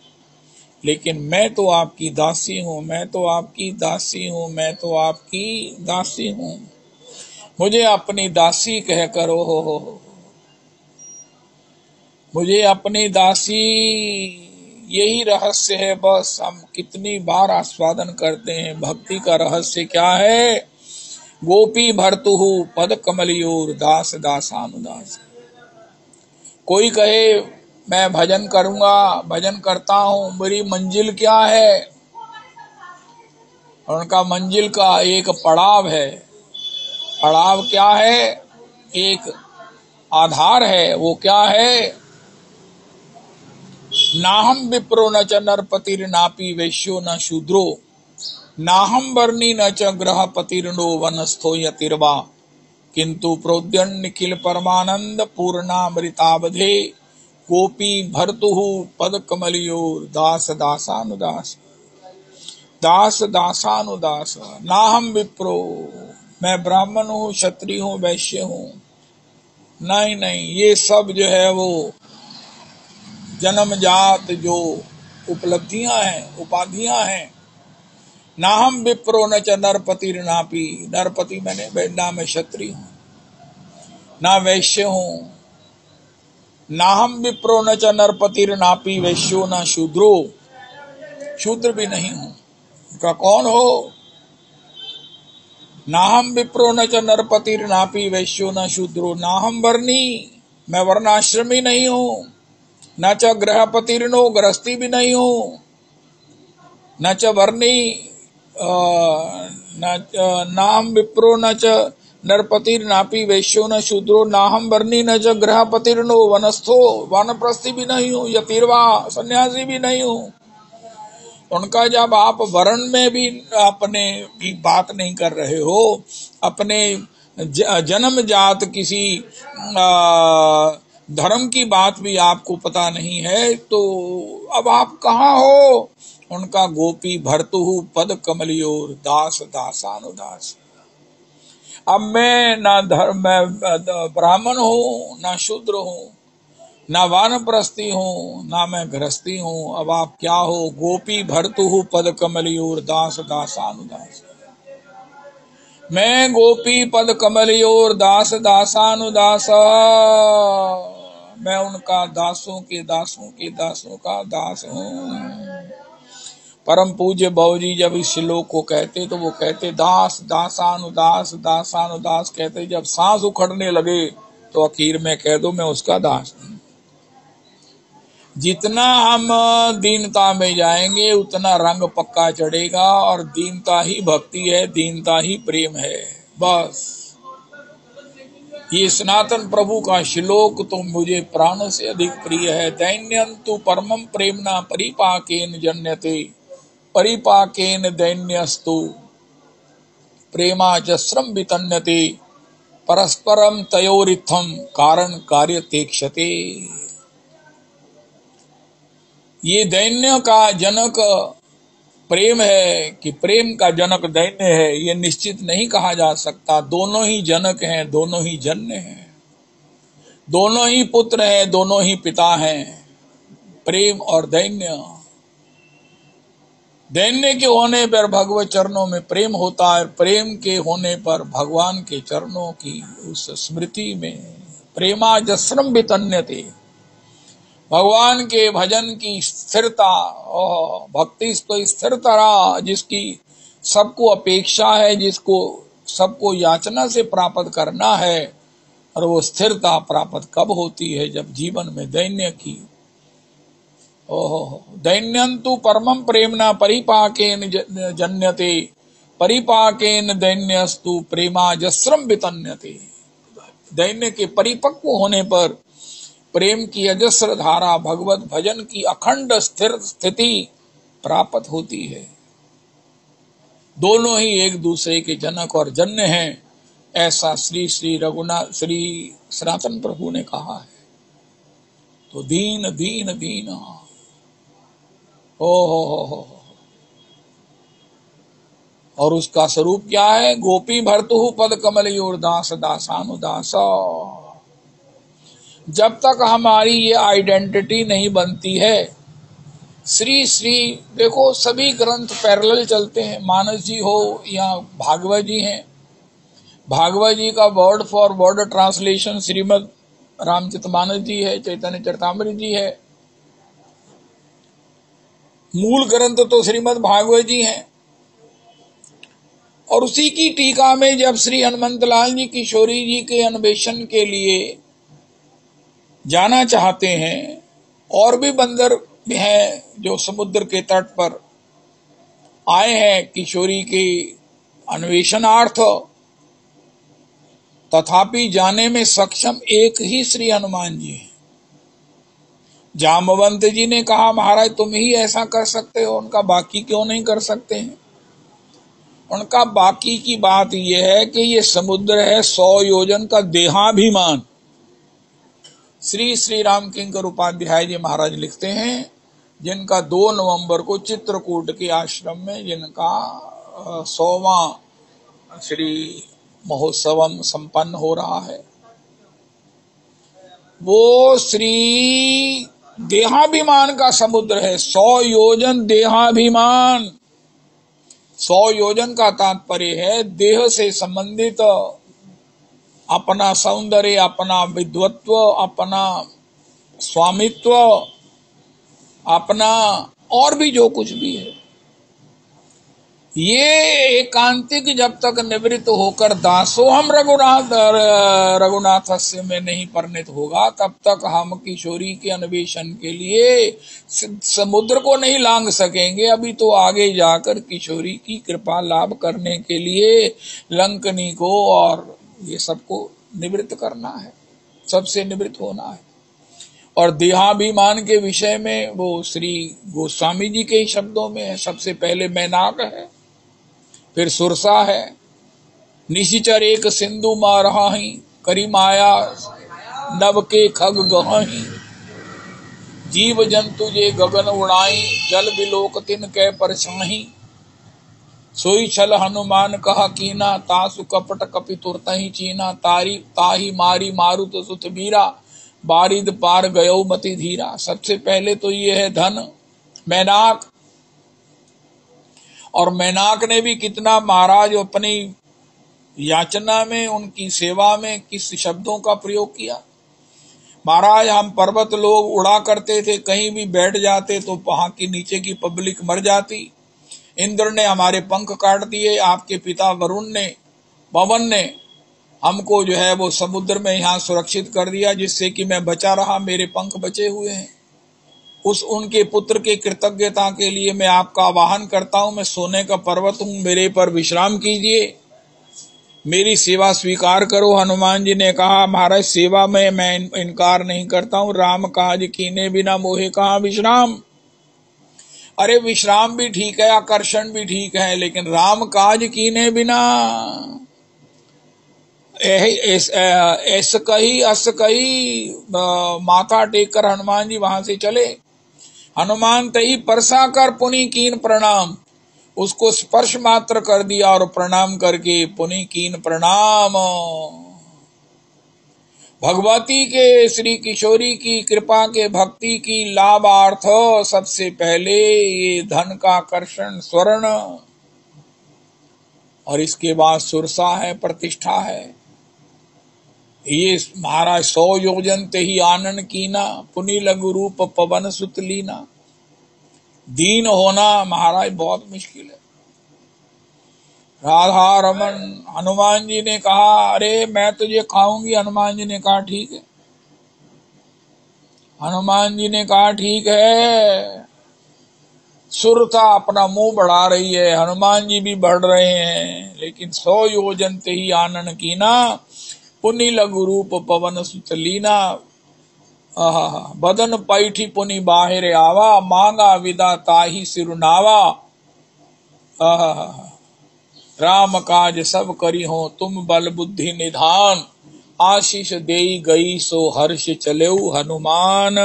लेकिन मैं तो आपकी दासी हूँ, मैं तो आपकी दासी हूँ, मैं तो आपकी दासी हूँ। मुझे अपनी दासी कह करो हो, मुझे अपनी दासी, यही रहस्य है। बस हम कितनी बार आस्वादन करते हैं। भक्ति का रहस्य क्या है? गोपी भर्तुहु पद कमलियोर दास दासानुदास। कोई कहे मैं भजन करूंगा, भजन करता हूं, मेरी मंजिल क्या है? उनका मंजिल का एक पड़ाव है। पड़ाव क्या है? एक आधार है। वो क्या है? नाहम विप्रो न च नरपतिर्नापि वैश्यो न शूद्रो, नाहम वर्णी न च ग्रहपतिर्नो वनस्थो यतिर्वा, किंतु प्रोद्यन निखिल परमानंद पूर्णामृतावधे, गोपी भर्तुहु पद कमलियोर दास दासानुदास। दास दासानुदास। नाहम विप्रो, मैं ब्राह्मण हूँ, क्षत्रिय हूँ, वैश्य हूँ, नहीं नहीं, ये सब जो है वो जन्मजात जो उपलब्धियां हैं, उपाधियां हैं। नाहम विप्रो न च नरपतिर्नापि, नरपति मैंने ना मैं क्षत्रिय हूँ, ना वैश्य हूँ। नाहम विप्रो न च नरपतिर्नापि वैश्यो न शूद्रो, शूद्र भी नहीं हूँ। का कौन हो? नाहम विप्रो न च नरपतिर्नापि वैश्यो न शूद्रो, नाहम वर्णी, मैं वर्णाश्रमी नहीं हूँ, न च ग्रहपतिर्नो, गृहस्थी भी नहीं हूँ, न च वर्णी, नाहम विप्रो न च नरपतिर्नापि वैश्यो न शूद्रो, नाहम वर्णी न च ग्रहपतिर्नो वनस्थो, वानप्रस्थी भी नहीं हूँ, यतिर्वा, सन्यासी भी नहीं हूँ। उनका जब आप वर्ण में भी अपने भी बात नहीं कर रहे हो, अपने जन्म जात किसी धर्म की बात भी आपको पता नहीं है, तो अब आप कहाँ हो? उनका गोपी भर्तुहु पद कमलियोर दास दासानुदास। अब मैं ना धर्म, मैं ब्राह्मण हूँ, ना शूद्र हूँ, ना वानप्रस्थी हूँ, ना मैं गृहस्थी हूँ। अब आप क्या हो? गोपी भर्तुहु पद कमलियोर दास दासानुदास। मैं गोपी पद कमलियोर दास दासानुदास, मैं उनका दासों के दासों के दासों का दास हूँ। परम पूज्य बाबूजी जब इस श्लोक को कहते तो वो कहते दास दासानुदास, दासानुदास कहते, जब सांस उखड़ने लगे तो आखिर में कह दो मैं उसका दास हूँ। जितना हम दीनता में जाएंगे उतना रंग पक्का चढ़ेगा, और दीनता ही भक्ति है, दीनता ही प्रेम है। बस ये सनातन प्रभु का श्लोक तो मुझे प्राण से अधिक प्रिय है। दैन्यंतु परमं प्रेमना परिपाकेन जन्यते, परिपाकेन दैन्यस्तु प्रेमाजस्रम वितन्यते, परस्परम तयोरित्थम कारण कार्य तेक्षते। ये दैन्य का जनक प्रेम है कि प्रेम का जनक दैन्य है, ये निश्चित नहीं कहा जा सकता। दोनों ही जनक हैं, दोनों ही जन्य हैं, दोनों ही पुत्र हैं, दोनों ही पिता हैं, प्रेम और दैन्य। दैन्य के होने पर भगवत चरणों में प्रेम होता है, प्रेम के होने पर भगवान के चरणों की उस स्मृति में प्रेमाजस्रम वितन्यते। भगवान के भजन की स्थिरता, भक्ति तो स्थिरता जिसकी सबको अपेक्षा है, जिसको सबको याचना से प्राप्त करना है, और वो स्थिरता प्राप्त कब होती है? जब जीवन में दैन्य की दैन्यंतु परमं प्रेमना परिपाकेन जन्यते, परिपाकेन दैन्यस्तु प्रेमाजस्रम वितन्यते। दैन्य के परिपक्व होने पर प्रेम की अजस्र धारा, भगवत भजन की अखंड स्थिर स्थिति प्राप्त होती है। दोनों ही एक दूसरे के जनक और जन्य हैं, ऐसा श्री श्री रघुनाथ श्री सनातन प्रभु ने कहा है। तो दीन दीन दीन, ओ और उसका स्वरूप क्या है? गोपी भर्तु पद कमल योर दास दासानुदास। जब तक हमारी ये आइडेंटिटी नहीं बनती है, श्री श्री देखो सभी ग्रंथ पैरेलल चलते हैं, मानस जी हो या भागवत जी हैं। भागवत जी का word for word translation Shrimad Ramcharitmanas ji है, चैतन्य चरितामृत जी है। मूल ग्रंथ तो श्रीमद भागवत जी हैं। और उसी की टीका में जब श्री हनुमंतलाल जी किशोरी जी के अन्वेषण के लिए जाना चाहते हैं, और भी बंदर हैं जो समुद्र के तट पर आए हैं किशोरी के अन्वेषणार्थ, तथापि जाने में सक्षम एक ही श्री हनुमान जी हैं। जामवंत जी ने कहा महाराज तुम ही ऐसा कर सकते हो, उनका बाकी क्यों नहीं कर सकते हैं? उनका बाकी की बात यह है कि ये समुद्र है 100 योजन का देहाभिमान। श्री श्री राम किंकर उपाध्याय जी महाराज लिखते हैं, जिनका 2 नवंबर को चित्रकूट के आश्रम में जिनका 100वां श्री महोत्सवम संपन्न हो रहा है, वो श्री देहाभिमान का समुद्र है। 100 योजन देहाभिमान। 100 योजन का तात्पर्य है देह से संबंधित अपना सौंदर्य, अपना विद्वत्व, अपना स्वामित्व, अपना और भी जो कुछ भी है, ये एकांतिक जब तक निवृत्त होकर दासोहम रघुनाथस्य में नहीं परिणत होगा, तब तक हम किशोरी के अन्वेषण के लिए समुद्र को नहीं लांघ सकेंगे। अभी तो आगे जाकर किशोरी की कृपा लाभ करने के लिए लंकनी को और ये सबको निवृत्त करना है, सबसे निवृत्त होना है। और देहाभिमान के विषय में वो श्री गोस्वामी जी के शब्दों में है। सबसे पहले मैनाक है, फिर सुरसा है, निशिचर एक सिंधु मारहाही, करी माया नव के खग गहाही, जीव जंतु जे गगन उड़ाई, जल बिलोक तिन कै परछाही, सोई छल हनुमान कहा कीना, तासु कपट कपि तुरतहि चीना, ताही मारी मारुत सुत बीरा, बारिद पार गयो मति धीरा। सबसे पहले तो ये है धन, मैनाक। और मैनाक ने भी कितना महाराज अपनी याचना में, उनकी सेवा में किस शब्दों का प्रयोग किया। महाराज हम पर्वत लोग उड़ा करते थे, कहीं भी बैठ जाते तो वहां की नीचे की पब्लिक मर जाती। इंद्र ने हमारे पंख काट दिए, आपके पिता वरुण ने, पवन ने हमको जो है वो समुद्र में यहाँ सुरक्षित कर दिया, जिससे कि मैं बचा रहा, मेरे पंख बचे हुए हैं। उस उनके पुत्र के कृतज्ञता के लिए मैं आपका आवाहन करता हूं, मैं सोने का पर्वत हूं, मेरे पर विश्राम कीजिए, मेरी सेवा स्वीकार करो। हनुमान जी ने कहा महाराज सेवा में मैं इनकार नहीं करता हूं, राम काज कीने बिना मोहे कहा विश्राम। अरे विश्राम भी ठीक है, आकर्षण भी ठीक है, लेकिन राम काज कीने बिना ऐस कही अस कही माथा टेक कर हनुमान जी वहां से चले। हनुमान तही परसा कर पुनि कीन प्रणाम, उसको स्पर्श मात्र कर दिया और प्रणाम करके पुनि कीन प्रणाम। भगवती के श्री किशोरी की कृपा के भक्ति की लाभार्थ सबसे पहले ये धन का आकर्षण स्वर्ण, और इसके बाद सुरसा है, प्रतिष्ठा है। ये महाराज 100 योजन ते ही आनन कीना, पुनि लघु रूप पवन सुत लीना। दीन होना महाराज बहुत मुश्किल है। राधा रमन हनुमान जी ने कहा अरे मैं तुझे खाऊंगी, हनुमान जी ने कहा ठीक है। हनुमान जी ने कहा ठीक है। सुरता अपना मुंह बढ़ा रही है, हनुमान जी भी बढ़ रहे हैं, लेकिन 100 योजन ते ही आनन कीना, पुनि लघु रूप पवन सुत लीना। बदन पैठी पुनि बाहिर आवा, मांगा विदा ताही सिरुनावा। राम काज सब करी हो तुम बल बुद्धि निधान, आशीष देई गई सो हर्ष चलेऊ हनुमान।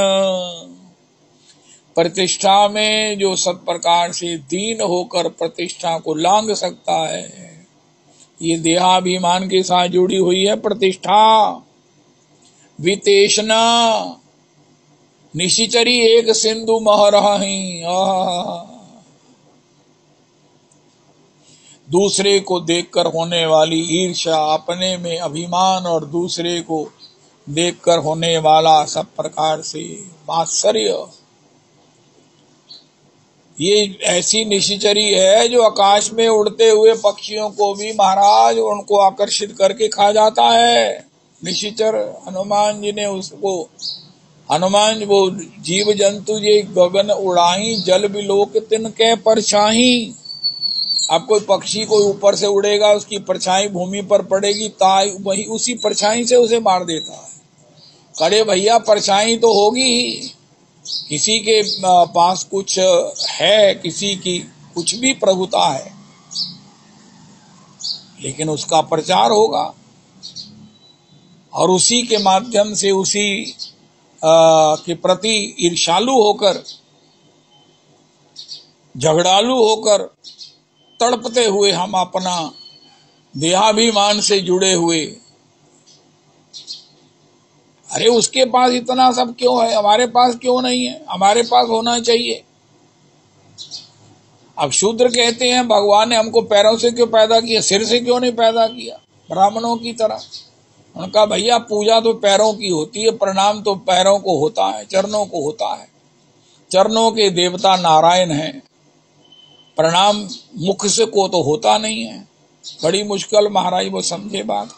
प्रतिष्ठा में जो सब प्रकार से दीन होकर प्रतिष्ठा को लांघ सकता है, ये देहाभिमान के साथ जुड़ी हुई है प्रतिष्ठा। वितेषणा निशिचरी एक सिंधु मह रही। दूसरे को देखकर होने वाली ईर्ष्या, अपने में अभिमान और दूसरे को देखकर होने वाला सब प्रकार से मात्सर्य, ये ऐसी निशिचरी है जो आकाश में उड़ते हुए पक्षियों को भी महाराज उनको आकर्षित करके खा जाता है। निशिचर हनुमान जी ने उसको, हनुमान वो जीव जंतु ये गगन उड़ाई जल बिलोक तिनके परछाई। अब कोई पक्षी कोई ऊपर से उड़ेगा, उसकी परछाई भूमि पर पड़ेगी, ताई वही उसी परछाई से उसे मार देता है। अरे भैया परछाई तो होगी ही, किसी के पास कुछ है, किसी की कुछ भी प्रभुता है, लेकिन उसका प्रचार होगा और उसी के माध्यम से उसी के प्रति ईर्ष्यालु होकर, झगड़ालू होकर, तड़पते हुए हम अपना देहाभिमान से जुड़े हुए, अरे उसके पास इतना सब क्यों है, हमारे पास क्यों नहीं है, हमारे पास होना चाहिए। अब शूद्र कहते हैं भगवान ने हमको पैरों से क्यों पैदा किया, सिर से क्यों नहीं पैदा किया ब्राह्मणों की तरह। उनका भैया पूजा तो पैरों की होती है, प्रणाम तो पैरों को होता है, चरणों को होता है। चरणों के देवता नारायण हैं, प्रणाम मुख से को तो होता नहीं है। बड़ी मुश्किल महाराज वो समझे बात।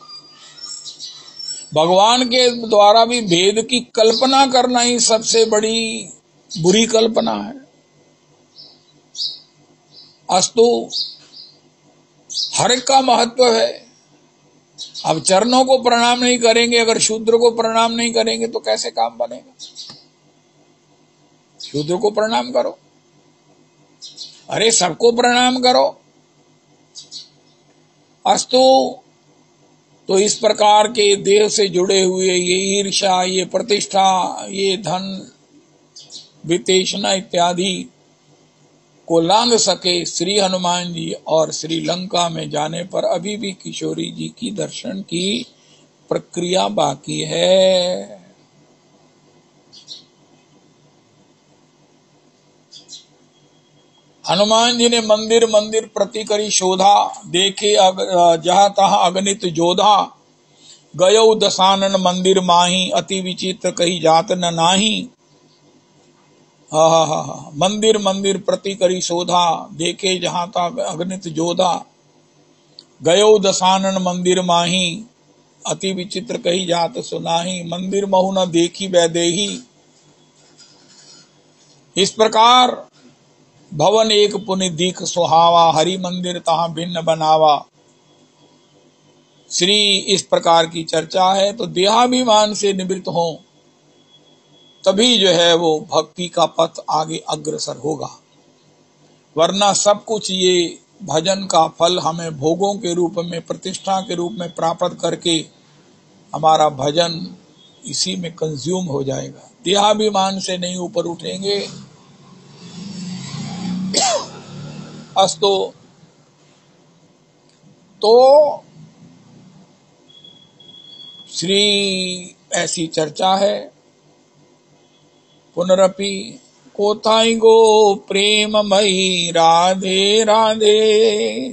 भगवान के द्वारा भी भेद की कल्पना करना ही सबसे बड़ी बुरी कल्पना है। अस्तु हर एक का महत्व है। अब चरणों को प्रणाम नहीं करेंगे, अगर शूद्र को प्रणाम नहीं करेंगे तो कैसे काम बनेगा। शूद्र को प्रणाम करो, अरे सबको प्रणाम करो। अस्तु तो इस प्रकार के देह से जुड़े हुए ये ईर्ष्या, ये प्रतिष्ठा, ये धन, वितेषणा इत्यादि को लांघ सके श्री हनुमान जी, और श्रीलंका में जाने पर अभी भी किशोरी जी की दर्शन की प्रक्रिया बाकी है। हनुमान जी ने मंदिर मंदिर प्रति करी शोधा, देखे जहाँ तहाँ अगणित जोधा। गयो दशानन मंदिर माही, अति विचित्र कही जात न नाही। मंदिर मंदिर प्रति करी शोधा, देखे जहाँ तहाँ अगणित जोधा। गयो दशानन मंदिर माही, अति विचित्र कही जात सुनाही। मंदिर महु न देखी वैदेही। इस प्रकार भवन एक पुनि दीख सुहावा, हरि मंदिर तहाँ भिन्न बनावा। श्री इस प्रकार की चर्चा है। तो देहाभिमान से निवृत्त हो तभी जो है वो भक्ति का पथ आगे अग्रसर होगा, वरना सब कुछ ये भजन का फल हमें भोगों के रूप में, प्रतिष्ठा के रूप में प्राप्त करके हमारा भजन इसी में कंज्यूम हो जाएगा। देहाभिमान से नहीं ऊपर उठेंगे। अस्तु तो श्री ऐसी चर्चा है। पुनरपि कोथाई गो प्रेममयी राधे राधे।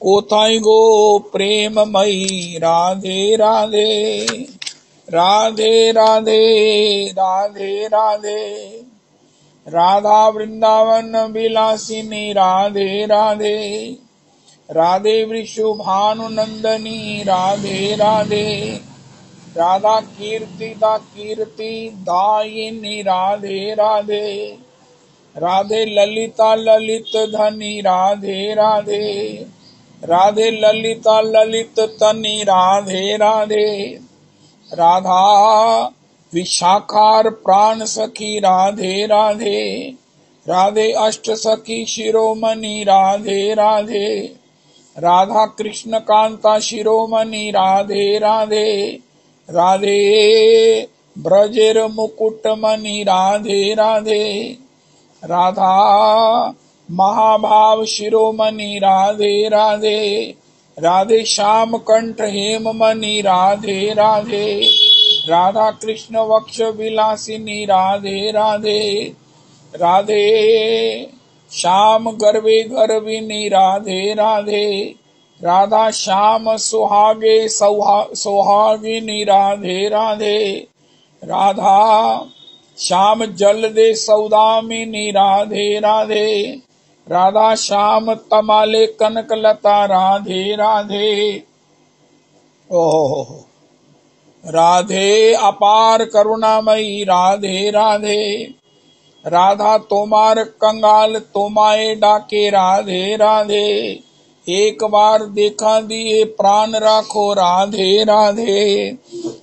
कोथाई गो प्रेममयी राधे राधे। राधे राधे राधे राधे। राधा वृंदावन विलासिनी राधे राधे। राधे वृषभानु नंदनी राधे राधे। राधा कीर्ति दा कीर्ति दायिनी राधे राधे। राधे ललिता ललित धनी राधे राधे। राधे ललिता ललित तनी राधे राधे। राधा विशाखार प्राण सखी राधे राधे। राधे अष्ट सखी शिरोमणि राधे राधे। राधा कृष्ण कांता शिरोमणि राधे राधे। राधे ब्रजेर मुकुट मणि राधे राधे। राधा महाभाव शिरोमणि राधे राधे। राधे श्याम कंठ हेम मणि राधे राधे। राधा कृष्ण वक्ष विलासिनी राधे राधे। राधे श्याम गर्वे गर्विनी राधे राधे। राधा श्याम सुहागे सुहागिनी राधे राधे। राधा श्याम जल दे सौदामिनी राधे राधे। राधा श्याम तमाले कनकलता राधे राधे। ओह राधे अपार करुणामयी राधे राधे। राधा तोमार कंगाल तोमाए डाके राधे राधे। एक बार देखा दिए प्राण राखो राधे राधे।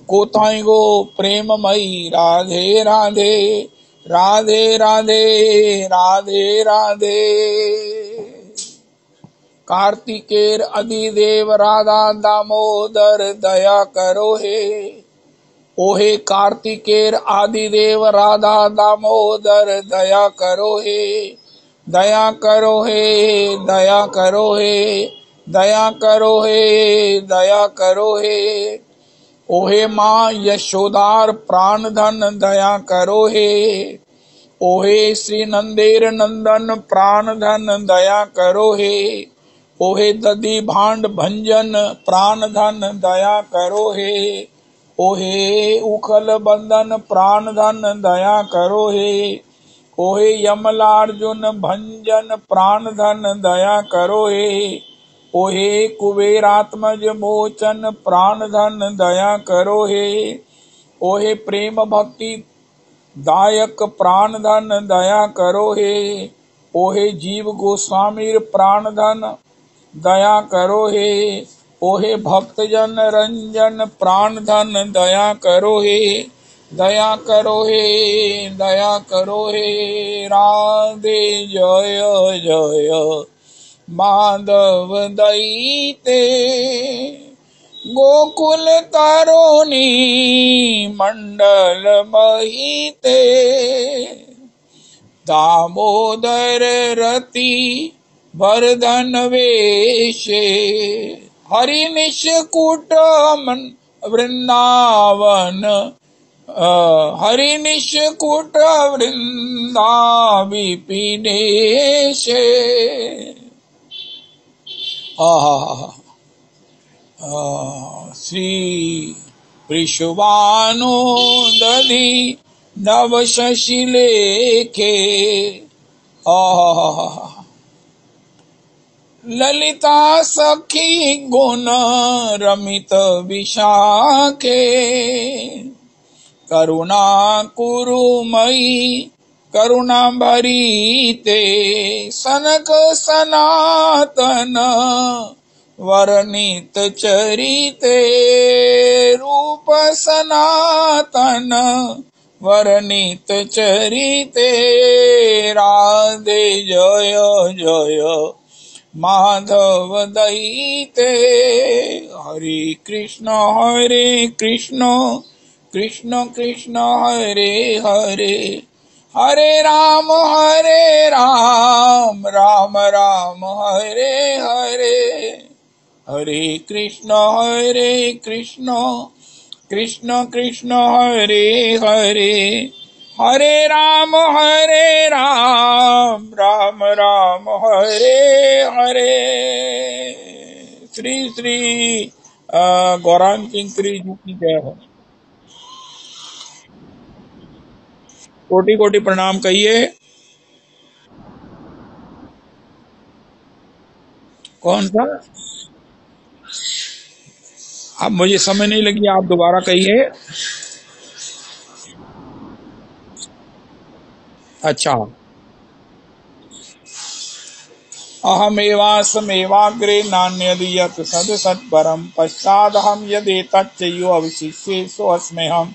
कोताई गो प्रेममयी राधे राधे। राधे राधे राधे राधे। कार्तिकेर अधिदेव राधा दामोदर दया करो हे। ओहे कार्तिकेर आदिदेव राधा दामोदर दया करो हे। दया करो हे दया करो हे। दया करो हे दया करो हे। ओहे माँ यशोदार प्राण धन दया करो हे। ओहे श्री नंदेर नंदन प्राण धन दया करो हे। ओहे दधि भांड भंजन प्राण धन दया करो हे। ओहे उखल बंदन प्राण धन दया करो हे। ओहे यमलार्जुन भंजन प्राण धन दया करो हे। ओहे कुबेरात्मज मोचन प्राण धन दया करो हे। ओहे प्रेम भक्ति दायक प्राण धन दया करो हे। ओहे जीव गोस्वामी प्राण धन दया करो हे। ओहे भक्त जन रंजन प्राण धन दया करो हे। दया करो हे दया करो हे। राधे जय जय माधव दईते। गोकुल तरुणी मंडल महिते। दामोदर रति वर्धन वेशे। हरि निष्कुट वृंदावन। हरि निष्कुट वृंदा विपिनेशे। श्री वृषभानु दधि नव शशि लेखे। ललिता सखी गुण रमित विशाखे। करुणा कुरुमयी करुणा भरीते। सनक सनातन वर्णित चरिते। रूप सनातन वर्णित चरिते। राधे जय जय माधव दईते। हरे कृष्ण कृष्ण कृष्ण हरे हरे। हरे राम राम राम हरे हरे। हरे कृष्ण कृष्ण कृष्ण हरे हरे। हरे राम राम राम हरे हरे। श्री श्री गौरांग किंकरी जी की जय हो। कोटि कोटि प्रणाम कहिए। कौन सा? अब मुझे समझ नहीं लगी, आप दोबारा कहिए। अच्छा। अहमेवासमेवाग्रे नान्यदीयत सदसत्परम पश्चादहम यदेतच्चयो अवशिष्येषु अस्म्यहम्।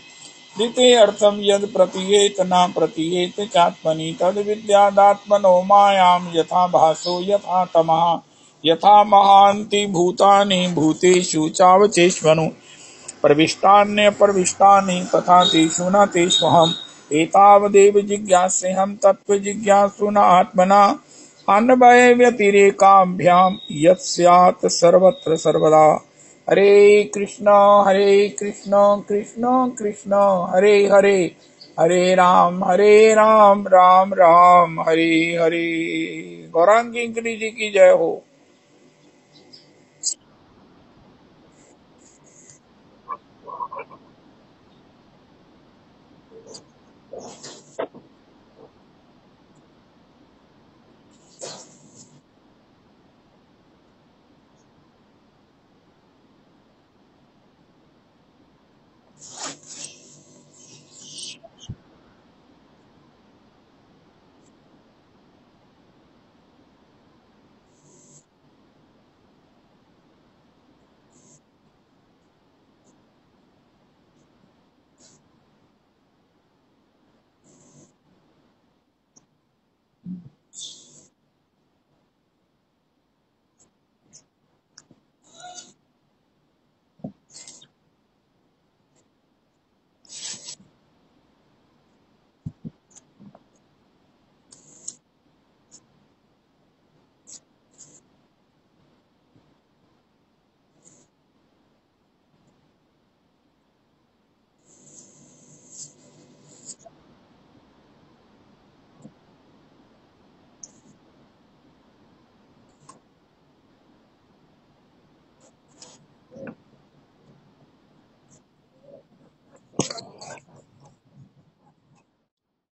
ऋते अर्थम यद प्रतीयेत न प्रतीयेत चात्मनि तद विद्यादात्मनो मायां यथा भासो यथा तमः यथा महान्ति भूतानि भूतेषु चावचेष्वनु। प्रविष्टान्य प्रविष्टानि तथा तेषु न तेष्वहम् एतावदेव जिज्ञासेऽहं तत्त्व जिज्ञासुन आत्मना अन्वय व्यतिरेकाभ्याम यत् स्यात् सर्वत्र सर्वदा। हरे कृष्ण कृष्ण कृष्ण हरे हरे, हरे राम राम राम हरे हरे। गौरांगी जी की जय हो।